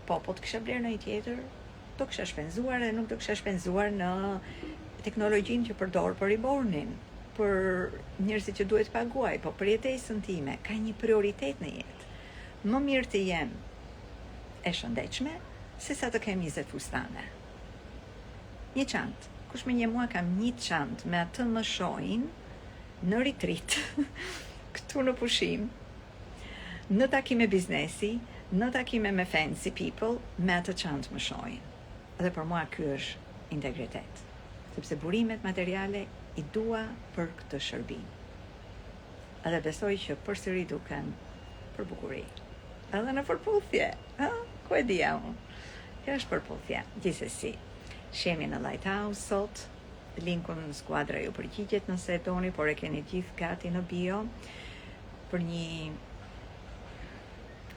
Po të kisha blerë në i tjetër, do kisha shpenzuar dhe nuk do kisha shpenzuar në teknologjinë që përdor për ribornin, për njerëzit që duhet paguaj, po për jetesën time, ka një prioritet në jetë. Më mirë të jem e shëndetshme, se sa të kem 20 fustane. Një çantë. Kush me një mua kam një çantë me atë më shohin në retreat, këtu në pushim, në takime biznesi, në takime me fancy people, me atë çantë më shohin. Dhe për mua ky është integritet. Sepse burimet materiale i dua për këtë shërbim. Edhe besoj që përsëri duken për bukuri. Edhe në përputhje, ku e dija unë? Kjo është përputhje, gjithsesi. Shemi në Lighthouse sot, linkun në skuadra ju përgjigjet nëse e doni, por e keni gjithë gati në bio për një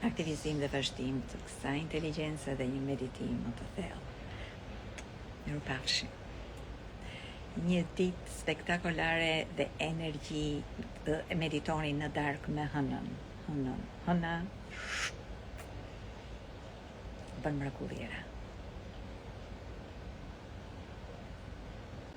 aktivizim dhe vazhdim të kësaj inteligjencë dhe një meditim më të thellë. Mirupafshim. Një ditë spektakolare dhe energji, meditoni në darkë me hënën. Hëna bën mrekulliera.